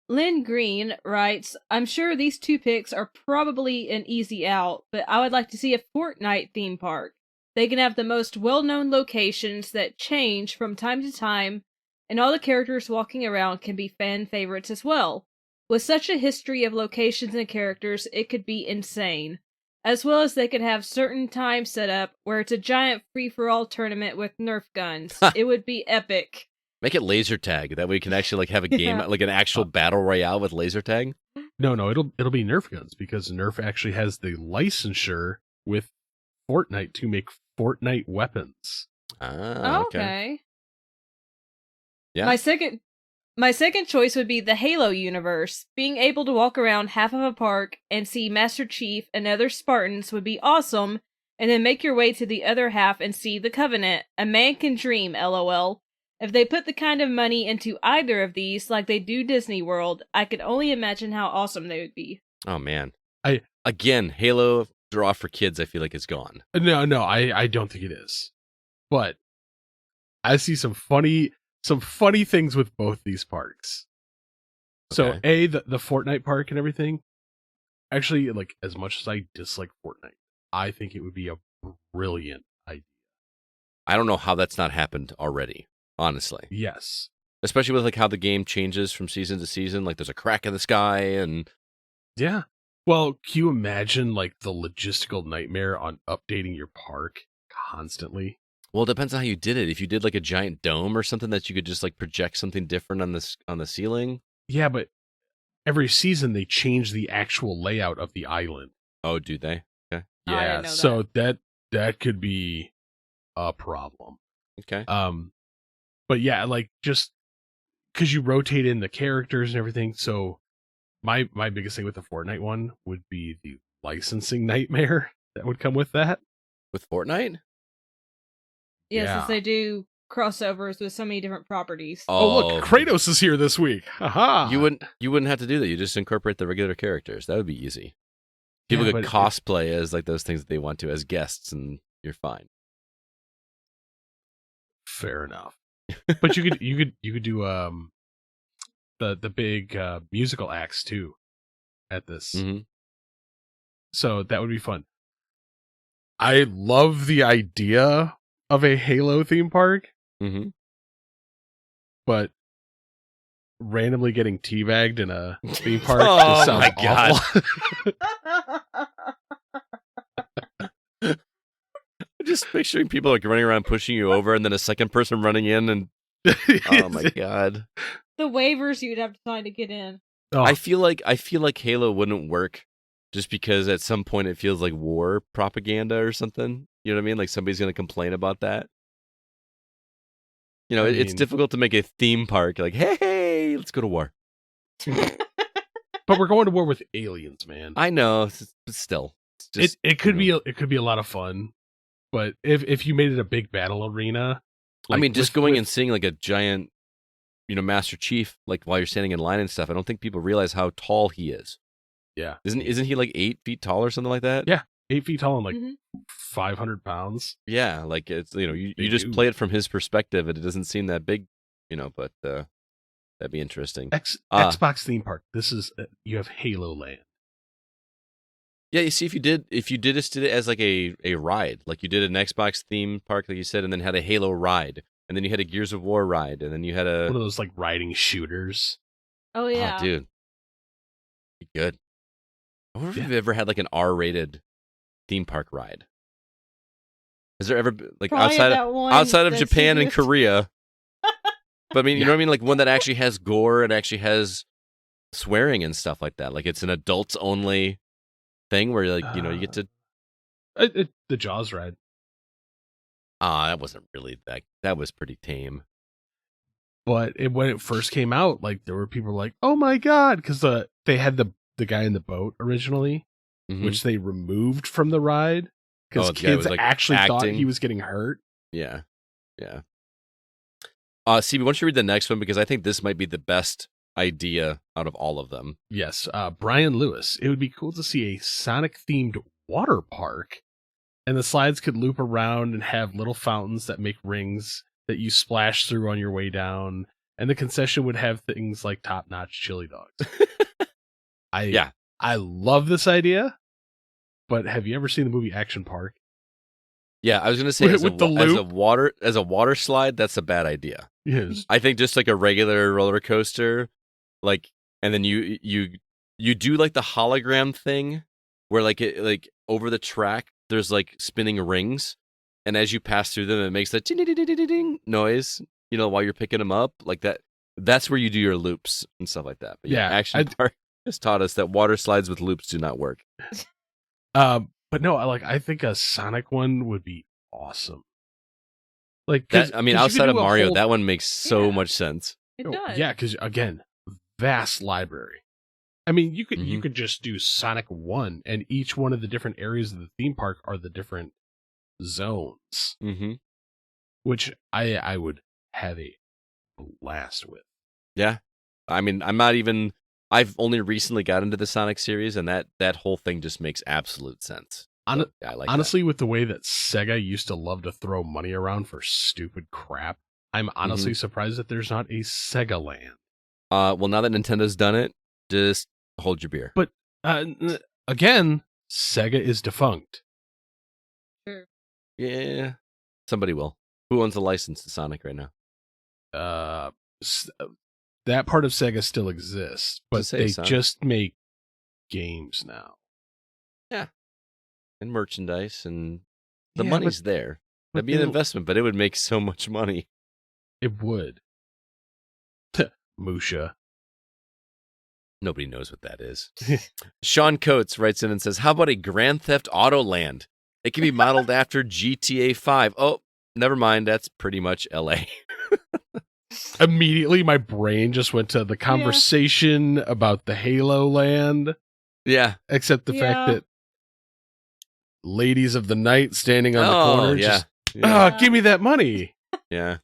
Lynn Green writes, I'm sure these two picks are probably an easy out, but I would like to see a Fortnite theme park. They can have the most well-known locations that change from time to time, and all the characters walking around can be fan favorites as well. With such a history of locations and characters, it could be insane. As well as they could have certain times set up where it's a giant free-for-all tournament with Nerf guns. It would be epic. Make it laser tag. That way we can actually like have a game, Yeah. like an actual battle royale with laser tag. No, it'll be Nerf guns because Nerf actually has the licensure with Fortnite to make Fortnite weapons. Ah, okay. Okay. Yeah. My second choice would be the Halo universe. Being able to walk around half of a park and see Master Chief and other Spartans would be awesome, and then make your way to the other half and see the Covenant. A man can dream, lol. If they put the kind of money into either of these like they do Disney World, I could only imagine how awesome they would be. Oh man. I- Halo draw for kids, I feel like is gone. No, I don't think it is. But I see some funny things with both these parks. So Okay. the Fortnite park and everything, actually, like as much as I dislike Fortnite, I think it would be a brilliant idea. I don't know how that's not happened already, honestly. Yes. Especially with like how the game changes from season to season. Like there's a crack in the sky and Yeah. Well, can you imagine like the logistical nightmare on updating your park constantly? well, it depends on how you did it. If you did like a giant dome or something that you could just like project something different on the ceiling. Yeah, but every season they change the actual layout of the island. Oh, do they? Okay. Oh, I Yeah, didn't know so that could be a problem. Okay. But yeah, like just because you rotate in the characters and everything. So my biggest thing with the Fortnite one would be the licensing nightmare that would come with that. With Fortnite? Yeah, Yeah. since they do crossovers with so many different properties. Oh, look, Kratos is here this week. Haha. You wouldn't have to do that. You just incorporate the regular characters. That would be easy. People Yeah, could but cosplay as like those things that they want to as guests, and you're fine. Fair enough. But you could do the big musical acts too at this. Mm-hmm. So that would be fun. I love the idea of a Halo theme park, Mm-hmm. but randomly getting teabagged in a theme park Oh just sounds my God. awful. Just picturing people like running around pushing you over, and then a second person running in, and oh my God. The waivers you'd have to sign to get in. Oh, I feel like Halo wouldn't work just because at some point it feels like war propaganda or something. You know what I mean? Like somebody's going to complain about that. You know, I it's mean- difficult to make a theme park like, hey, let's go to war. but we're going to war with aliens, man. I know, but still. It could be a lot of fun, but if you made it a big battle arena, I mean, just going and seeing like a giant, Master Chief, like while you're standing in line and stuff. I don't think people realize how tall he is. Yeah, isn't he like 8 feet tall or something like that? Yeah, 8 feet tall and like 500 pounds. Yeah, like it's you just play it from his perspective, and it doesn't seem that big, but that'd be interesting. Xbox theme park. This is you have Halo Land. Yeah, you see, if you did it as like a ride, like you did an Xbox theme park, like you said, and then had a Halo ride, and then you had a Gears of War ride, and then you had one of those like riding shooters. Oh yeah, oh, dude, be good. I wonder if you've ever had like an R-rated theme park ride. Has there ever like Probably outside of that's Japan and used. Korea? But I mean, you know what I mean? Like one that actually has gore and actually has swearing and stuff like that. Like it's an adults only thing where like you get to the Jaws ride. That wasn't really that was pretty tame. But when it first came out, like there were people like, "Oh my god!" Because they had the guy in the boat originally, which they removed from the ride because kids actually thought he was getting hurt. Yeah. CB, why don't you read the next one, because I think this might be the best idea out of all of them. Yes, Brian Lewis. It would be cool to see a Sonic-themed water park, and the slides could loop around and have little fountains that make rings that you splash through on your way down, and the concession would have things like top-notch chili dogs. I love this idea, but have you ever seen the movie Action Park? Yeah, I was gonna say as a water slide, that's a bad idea. Yes. I think just like a regular roller coaster, like, and then you do like the hologram thing where like it over the track there's like spinning rings, and as you pass through them it makes that ding noise, while you're picking them up, like that. That's where you do your loops and stuff like that. But Action Park has taught us that water slides with loops do not work. But no, I think a Sonic one would be awesome. Like, outside of Mario, that one makes so much sense. It does. Yeah, because again, vast library. I mean, you could just do Sonic 1, and each one of the different areas of the theme park are the different zones, which I would have a blast with. Yeah, I mean, I've only recently got into the Sonic series, and that whole thing just makes absolute sense. I like honestly, with the way that Sega used to love to throw money around for stupid crap, I'm honestly surprised that there's not a Sega Land. Well, now that Nintendo's done it, just hold your beer. But again, Sega is defunct. Sure. Yeah, somebody will. Who owns the license to Sonic right now? That part of Sega still exists, but they just make games now. Yeah. And merchandise, and the money's there. That'd be an investment, but it would make so much money. It would. Musha. Nobody knows what that is. Sean Coates writes in and says, how about a Grand Theft Auto Land? It can be modeled after GTA 5. Oh, never mind. That's pretty much LA. Immediately, my brain just went to the conversation about the Halo Land. Yeah. Except the fact that ladies of the night standing on the corner give me that money. Yeah.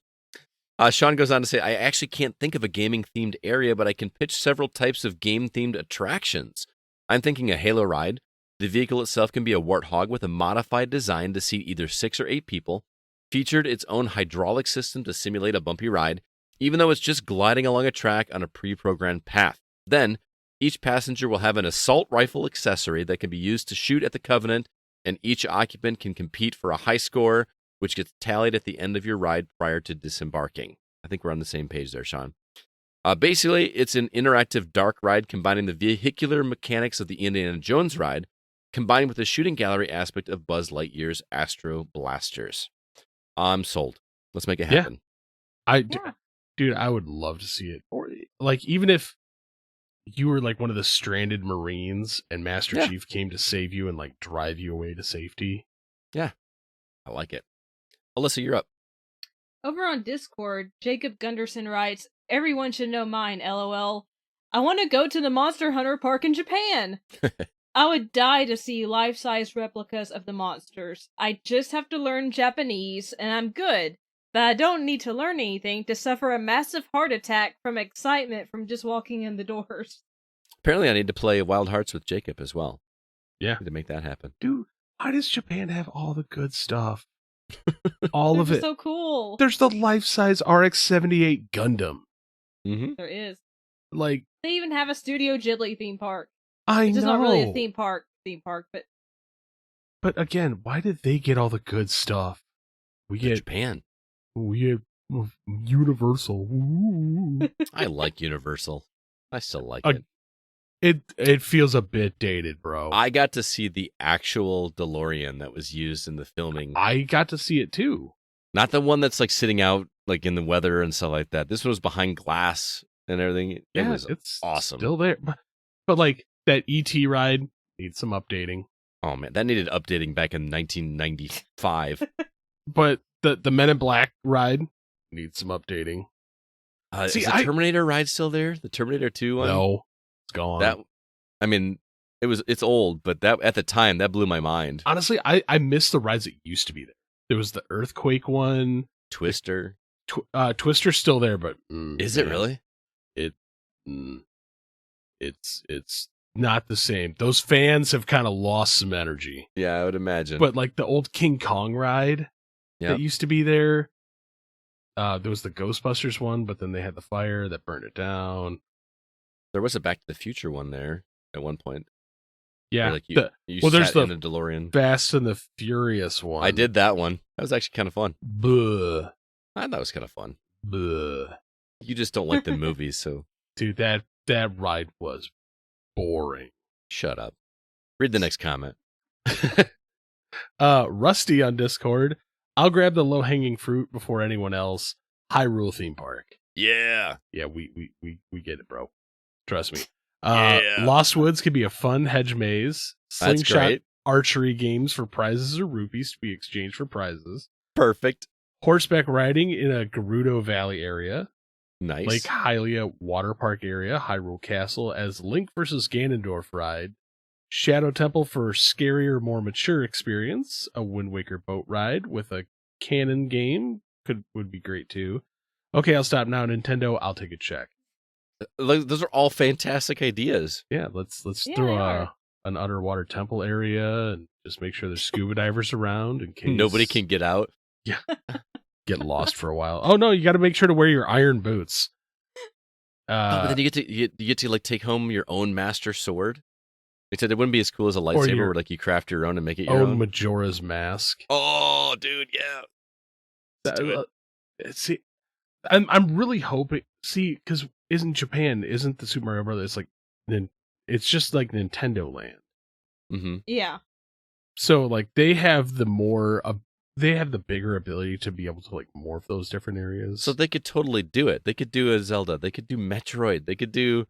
Sean goes on to say, I actually can't think of a gaming-themed area, but I can pitch several types of game-themed attractions. I'm thinking a Halo ride. The vehicle itself can be a Warthog with a modified design to seat either 6 or 8 people, featured its own hydraulic system to simulate a bumpy ride, even though it's just gliding along a track on a pre-programmed path. Then, each passenger will have an assault rifle accessory that can be used to shoot at the Covenant, and each occupant can compete for a high score, which gets tallied at the end of your ride prior to disembarking. I think we're on the same page there, Sean. Basically, it's an interactive dark ride combining the vehicular mechanics of the Indiana Jones ride, combined with the shooting gallery aspect of Buzz Lightyear's Astro Blasters. I'm sold. Let's make it happen. Dude, I would love to see it. Or even if you were one of the stranded Marines and Master Chief came to save you and drive you away to safety. Yeah, I like it. Alyssa, you're up. Over on Discord, Jacob Gunderson writes, everyone should know mine, LOL. I want to go to the Monster Hunter Park in Japan. I would die to see life-size replicas of the monsters. I just have to learn Japanese, and I'm good. But I don't need to learn anything to suffer a massive heart attack from excitement from just walking in the doors. Apparently, I need to play Wild Hearts with Jacob as well. Yeah. To make that happen. Dude, why does Japan have all the good stuff? All of They're it. so cool. There's the life-size RX-78 Gundam. Mm-hmm. There is. Like, They even have a Studio Ghibli theme park. I It's know. just not really a theme park, but But again, why did they get all the good stuff? We get Japan. Universal. Ooh. I like Universal. I still like Uh, it. It feels a bit dated, bro. I got to see the actual DeLorean that was used in the filming. I got to see it too. Not the one that's like sitting out like in the weather and stuff like that. This one was behind glass and everything. It was it's awesome. Still there. But like that ET ride needs some updating. Oh man, that needed updating back in 1995. But the Men in Black ride needs some updating. Is the Terminator ride still there? The Terminator 2 one? No, it's gone. That, I mean, it's old, but that at the time that blew my mind. Honestly, I miss the rides that used to be there. There was the Earthquake one. Twister. Twister's still there, but Is it really? It's not the same. Those fans have kind of lost some energy. Yeah, I would imagine. But like the old King Kong ride that used to be there. There was the Ghostbusters one, but then they had the fire that burned it down. There was a Back to the Future one there at one point. Yeah. Like you there's sat in a DeLorean. Fast and the Furious one. I did that one. That was actually kind of fun. Buh. I thought it was kind of fun. Buh. You just don't like the movies, so. Dude, that ride was boring. Shut up. Read the next comment. Rusty on Discord. I'll grab the low-hanging fruit before anyone else. Hyrule theme park. Yeah. Yeah, we get it, bro. Trust me. Yeah. Lost Woods could be a fun hedge maze. That's Slingshot great. archery games for prizes or rupees to be exchanged for prizes. Perfect. Horseback riding in a Gerudo Valley area. Nice. Lake Hylia Water Park area. Hyrule Castle as Link versus Ganondorf ride. Shadow Temple for scarier, more mature experience. A Wind Waker boat ride with a canon game would be great too. Okay, I'll stop now. Nintendo, I'll take a check. Those are all fantastic ideas. Yeah, let's Yeah, throw they are. an underwater temple area and just make sure there's scuba divers around in case Nobody can get out. Yeah, get lost for a while. Oh no, you got to make sure to wear your iron boots. But then you get to like take home your own master sword. Except it wouldn't be as cool as a lightsaber where like you craft your own and make it your own. Majora's Mask. Oh, dude, yeah. Let's do it. See, I'm really hoping. See, because isn't the Super Mario Brothers like? It's just like Nintendo Land. Mm-hmm. yeah. So like they have the bigger ability to be able to like morph those different areas. So they could totally do it. They could do a Zelda. They could do Metroid. They could do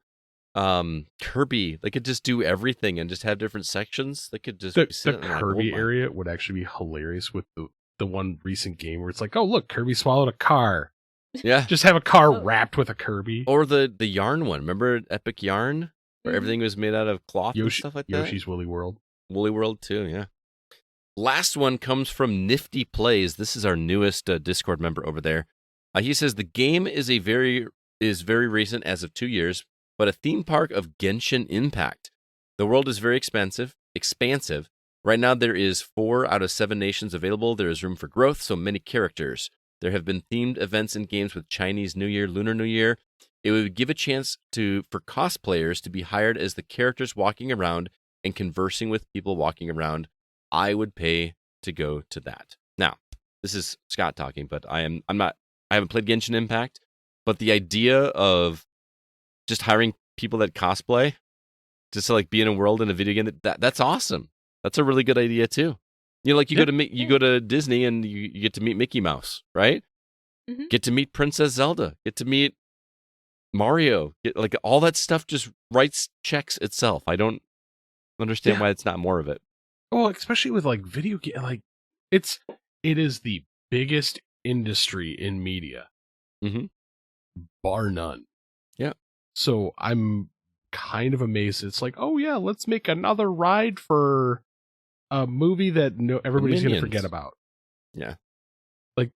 Kirby. They could just do everything and just have different sections. They could just the Kirby area would actually be hilarious with the one recent game where it's like, oh look, Kirby swallowed a car. Yeah. Just have a car wrapped with a Kirby. Or the yarn one. Remember Epic Yarn? Where everything was made out of cloth and stuff like that? Yoshi's Woolly World. Woolly World too, yeah. Last one comes from Nifty Plays. This is our newest Discord member over there. He says the game is very recent, as of 2 years, but a theme park of Genshin Impact. The world is very expansive. Right now there is 4 out of 7 nations available. There is room for growth, so many characters. There have been themed events and games with Chinese New Year, Lunar New Year. It would give a chance for cosplayers to be hired as the characters walking around and conversing with people walking around. I would pay to go to that. Now, this is Scott talking, but I haven't played Genshin Impact, but the idea of just hiring people that cosplay just to like be in a world in a video game, that's awesome. That's a really good idea too. You know, like you go to Disney and you get to meet Mickey Mouse, right? Mm-hmm. Get to meet Princess Zelda. Get to meet Mario. Like all that stuff just writes checks itself. I don't understand why it's not more of it. Well, especially with like video game, like it is the biggest industry in media, Mm-hmm. bar none. Yeah. So I'm kind of amazed. It's like, oh yeah, let's make another ride for a movie that everybody's going to forget about. Yeah. Like,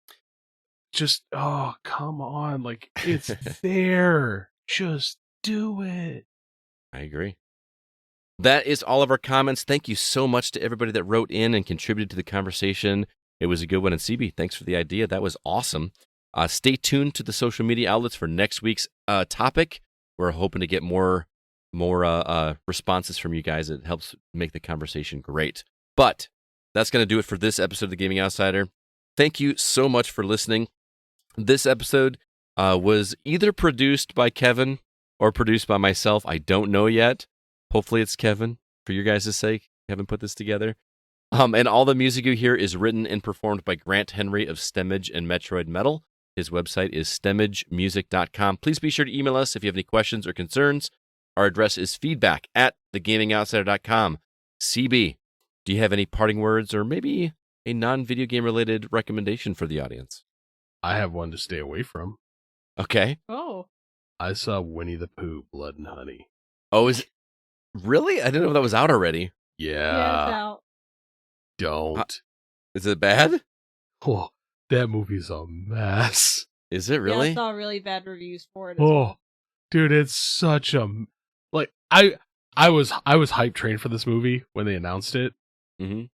just, oh, come on. Like, it's there. Just do it. I agree. That is all of our comments. Thank you so much to everybody that wrote in and contributed to the conversation. It was a good one. And CB, thanks for the idea. That was awesome. Stay tuned to the social media outlets for next week's topic. We're hoping to get more responses from you guys. It helps make the conversation great. But that's going to do it for this episode of The Gaming Outsider. Thank you so much for listening. This episode was either produced by Kevin or produced by myself. I don't know yet. Hopefully it's Kevin, for your guys' sake. Kevin put this together. And all the music you hear is written and performed by Grant Henry of Stemage and Metroid Metal. His website is stemagemusic.com. Please be sure to email us if you have any questions or concerns. Our address is feedback@thegamingoutsider.com. CB, do you have any parting words or maybe a non-video game related recommendation for the audience? I have one to stay away from. Okay. Oh. I saw Winnie the Pooh, Blood and Honey. Oh, is it? Really? I didn't know that was out already. Yeah, it's out. Don't. Is it bad? Oh, that movie's a mess. Is it really? Yeah, I saw really bad reviews for it. Dude, it's such a like. I was hype trained for this movie when they announced it. Mm-hmm.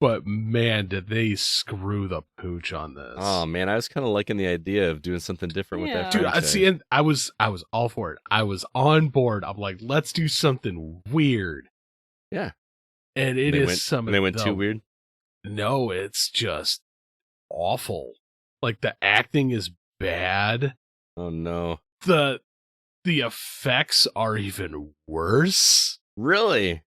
But man, did they screw the pooch on this? Oh man, I was kind of liking the idea of doing something different with that. Dude, franchise. and I was all for it. I was on board. I'm like, let's do something weird. Yeah, and it is something. They went too weird. No, it's just awful. Like the acting is bad. Oh no. The effects are even worse. Really?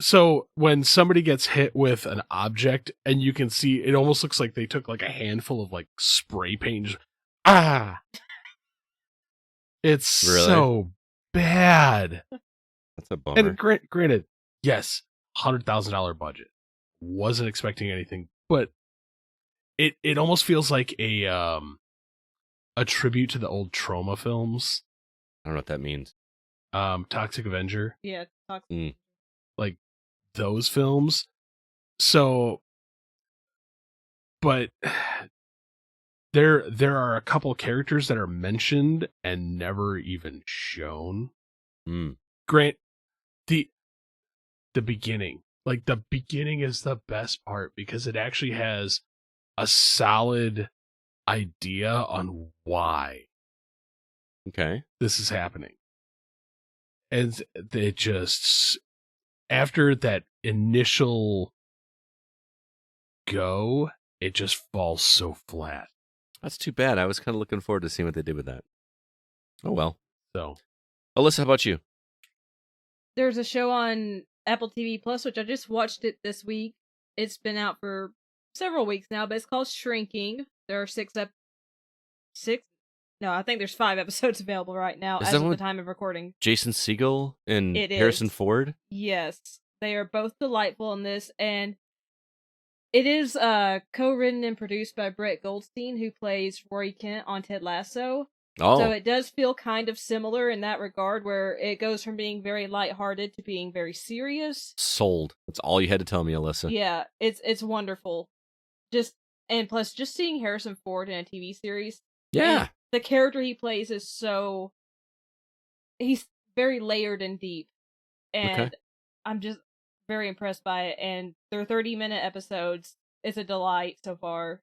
So when somebody gets hit with an object and you can see it almost looks like they took like a handful of like spray paint. It's so bad. That's a bummer. And granted, yes, $100,000 budget. Wasn't expecting anything, but it almost feels like a tribute to the old Trauma films. I don't know what that means. Toxic Avenger. Yeah, Toxic. Like those films. So, but there are a couple characters that are mentioned and never even shown. Grant, the beginning, like the beginning is the best part because it actually has a solid idea on why this is happening. And it just, after that initial go, it just falls so flat. That's too bad. I was kind of looking forward to seeing what they did with that. Oh well. So, Alyssa, how about you? There's a show on Apple TV Plus, which I just watched it this week. It's been out for several weeks now, but it's called Shrinking. There are I think there's 5 episodes available right now as of the time of recording. Jason Segel and It Harrison is. Ford? Yes. They are both delightful in this, and it is co-written and produced by Brett Goldstein, who plays Rory Kent on Ted Lasso. Oh. So it does feel kind of similar in that regard, where it goes from being very lighthearted to being very serious. Sold. That's all you had to tell me, Alyssa. Yeah, it's wonderful. And plus, just seeing Harrison Ford in a TV series. Yeah. The character he plays is he's very layered and deep. And I'm just very impressed by it. And they're 30-minute episodes. It's a delight so far.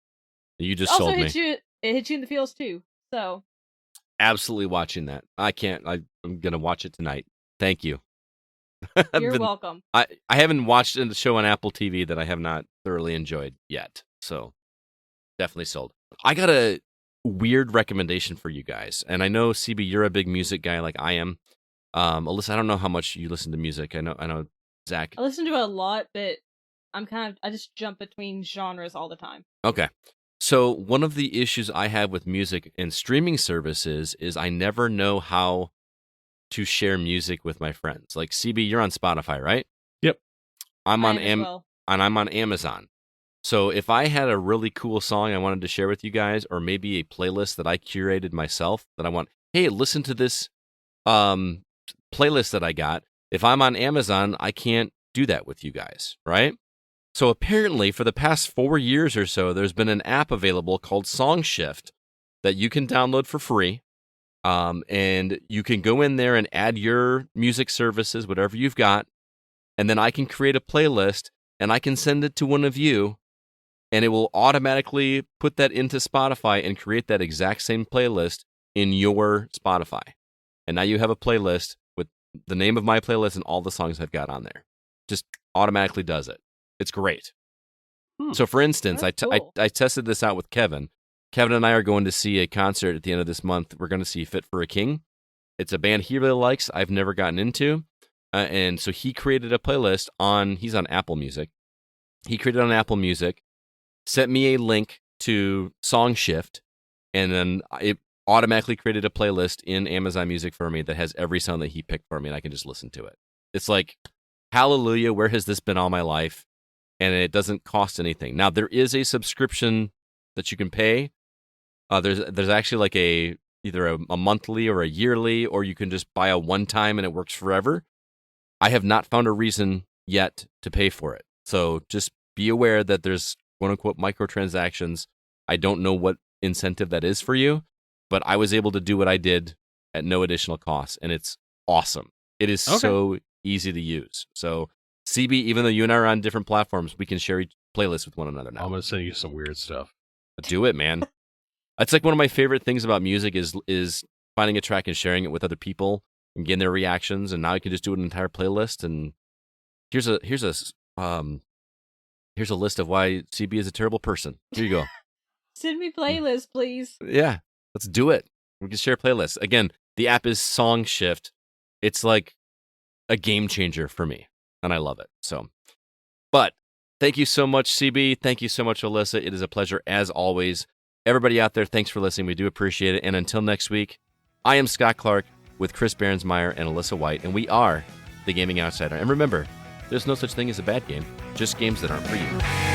You just sold me. It hits you in the feels too. So absolutely watching that. I'm gonna watch it tonight. Thank you. You're welcome. I haven't watched a show on Apple TV that I have not thoroughly enjoyed yet. So definitely sold. I got a weird recommendation for you guys. And I know, CB, you're a big music guy like I am. Alyssa, I don't know how much you listen to music. I know Zach. I listen to it a lot, but I just jump between genres all the time. Okay. So one of the issues I have with music and streaming services is I never know how to share music with my friends. Like CB, you're on Spotify, right? Yep. I'm on Amazon. So if I had a really cool song I wanted to share with you guys, or maybe a playlist that I curated myself that I want, hey, listen to this playlist that I got. If I'm on Amazon, I can't do that with you guys, right? So apparently, for the past 4 years or so, there's been an app available called SongShift that you can download for free. And you can go in there and add your music services, whatever you've got, and then I can create a playlist and I can send it to one of you, and it will automatically put that into Spotify and create that exact same playlist in your Spotify. And now you have a playlist with the name of my playlist and all the songs I've got on there. Just automatically does it. It's great. So, for instance, I tested this out with Kevin. Kevin and I are going to see a concert at the end of this month. We're going to see Fit for a King. It's a band he really likes. I've never gotten into. And so he created a playlist he's on Apple Music. He created on Apple Music, sent me a link to SongShift, and then it automatically created a playlist in Amazon Music for me that has every song that he picked for me, and I can just listen to it. It's like, hallelujah, where has this been all my life? And it doesn't cost anything. Now, there is a subscription that you can pay. There's actually like either a monthly or a yearly, or you can just buy a one-time and it works forever. I have not found a reason yet to pay for it. So just be aware that there's quote-unquote microtransactions. I don't know what incentive that is for you, but I was able to do what I did at no additional cost, and it's awesome. It is so easy to use. So CB, even though you and I are on different platforms, we can share each playlist with one another now. I'm going to send you some weird stuff. Do it, man. It's like one of my favorite things about music is finding a track and sharing it with other people and getting their reactions. And now you can just do an entire playlist. And here's a list of why CB is a terrible person. Here you go. Send me playlists, please. Yeah, let's do it. We can share playlists. Again, the app is SongShift. It's like a game changer for me, and I love it. So, but thank you so much, CB. Thank you so much, Alyssa. It is a pleasure as always. Everybody out there, thanks for listening. We do appreciate it. And until next week, I am Scott Clark with Chris Behrensmeyer and Alyssa White, and we are the Gaming Outsider. And remember, there's no such thing as a bad game, just games that aren't for you.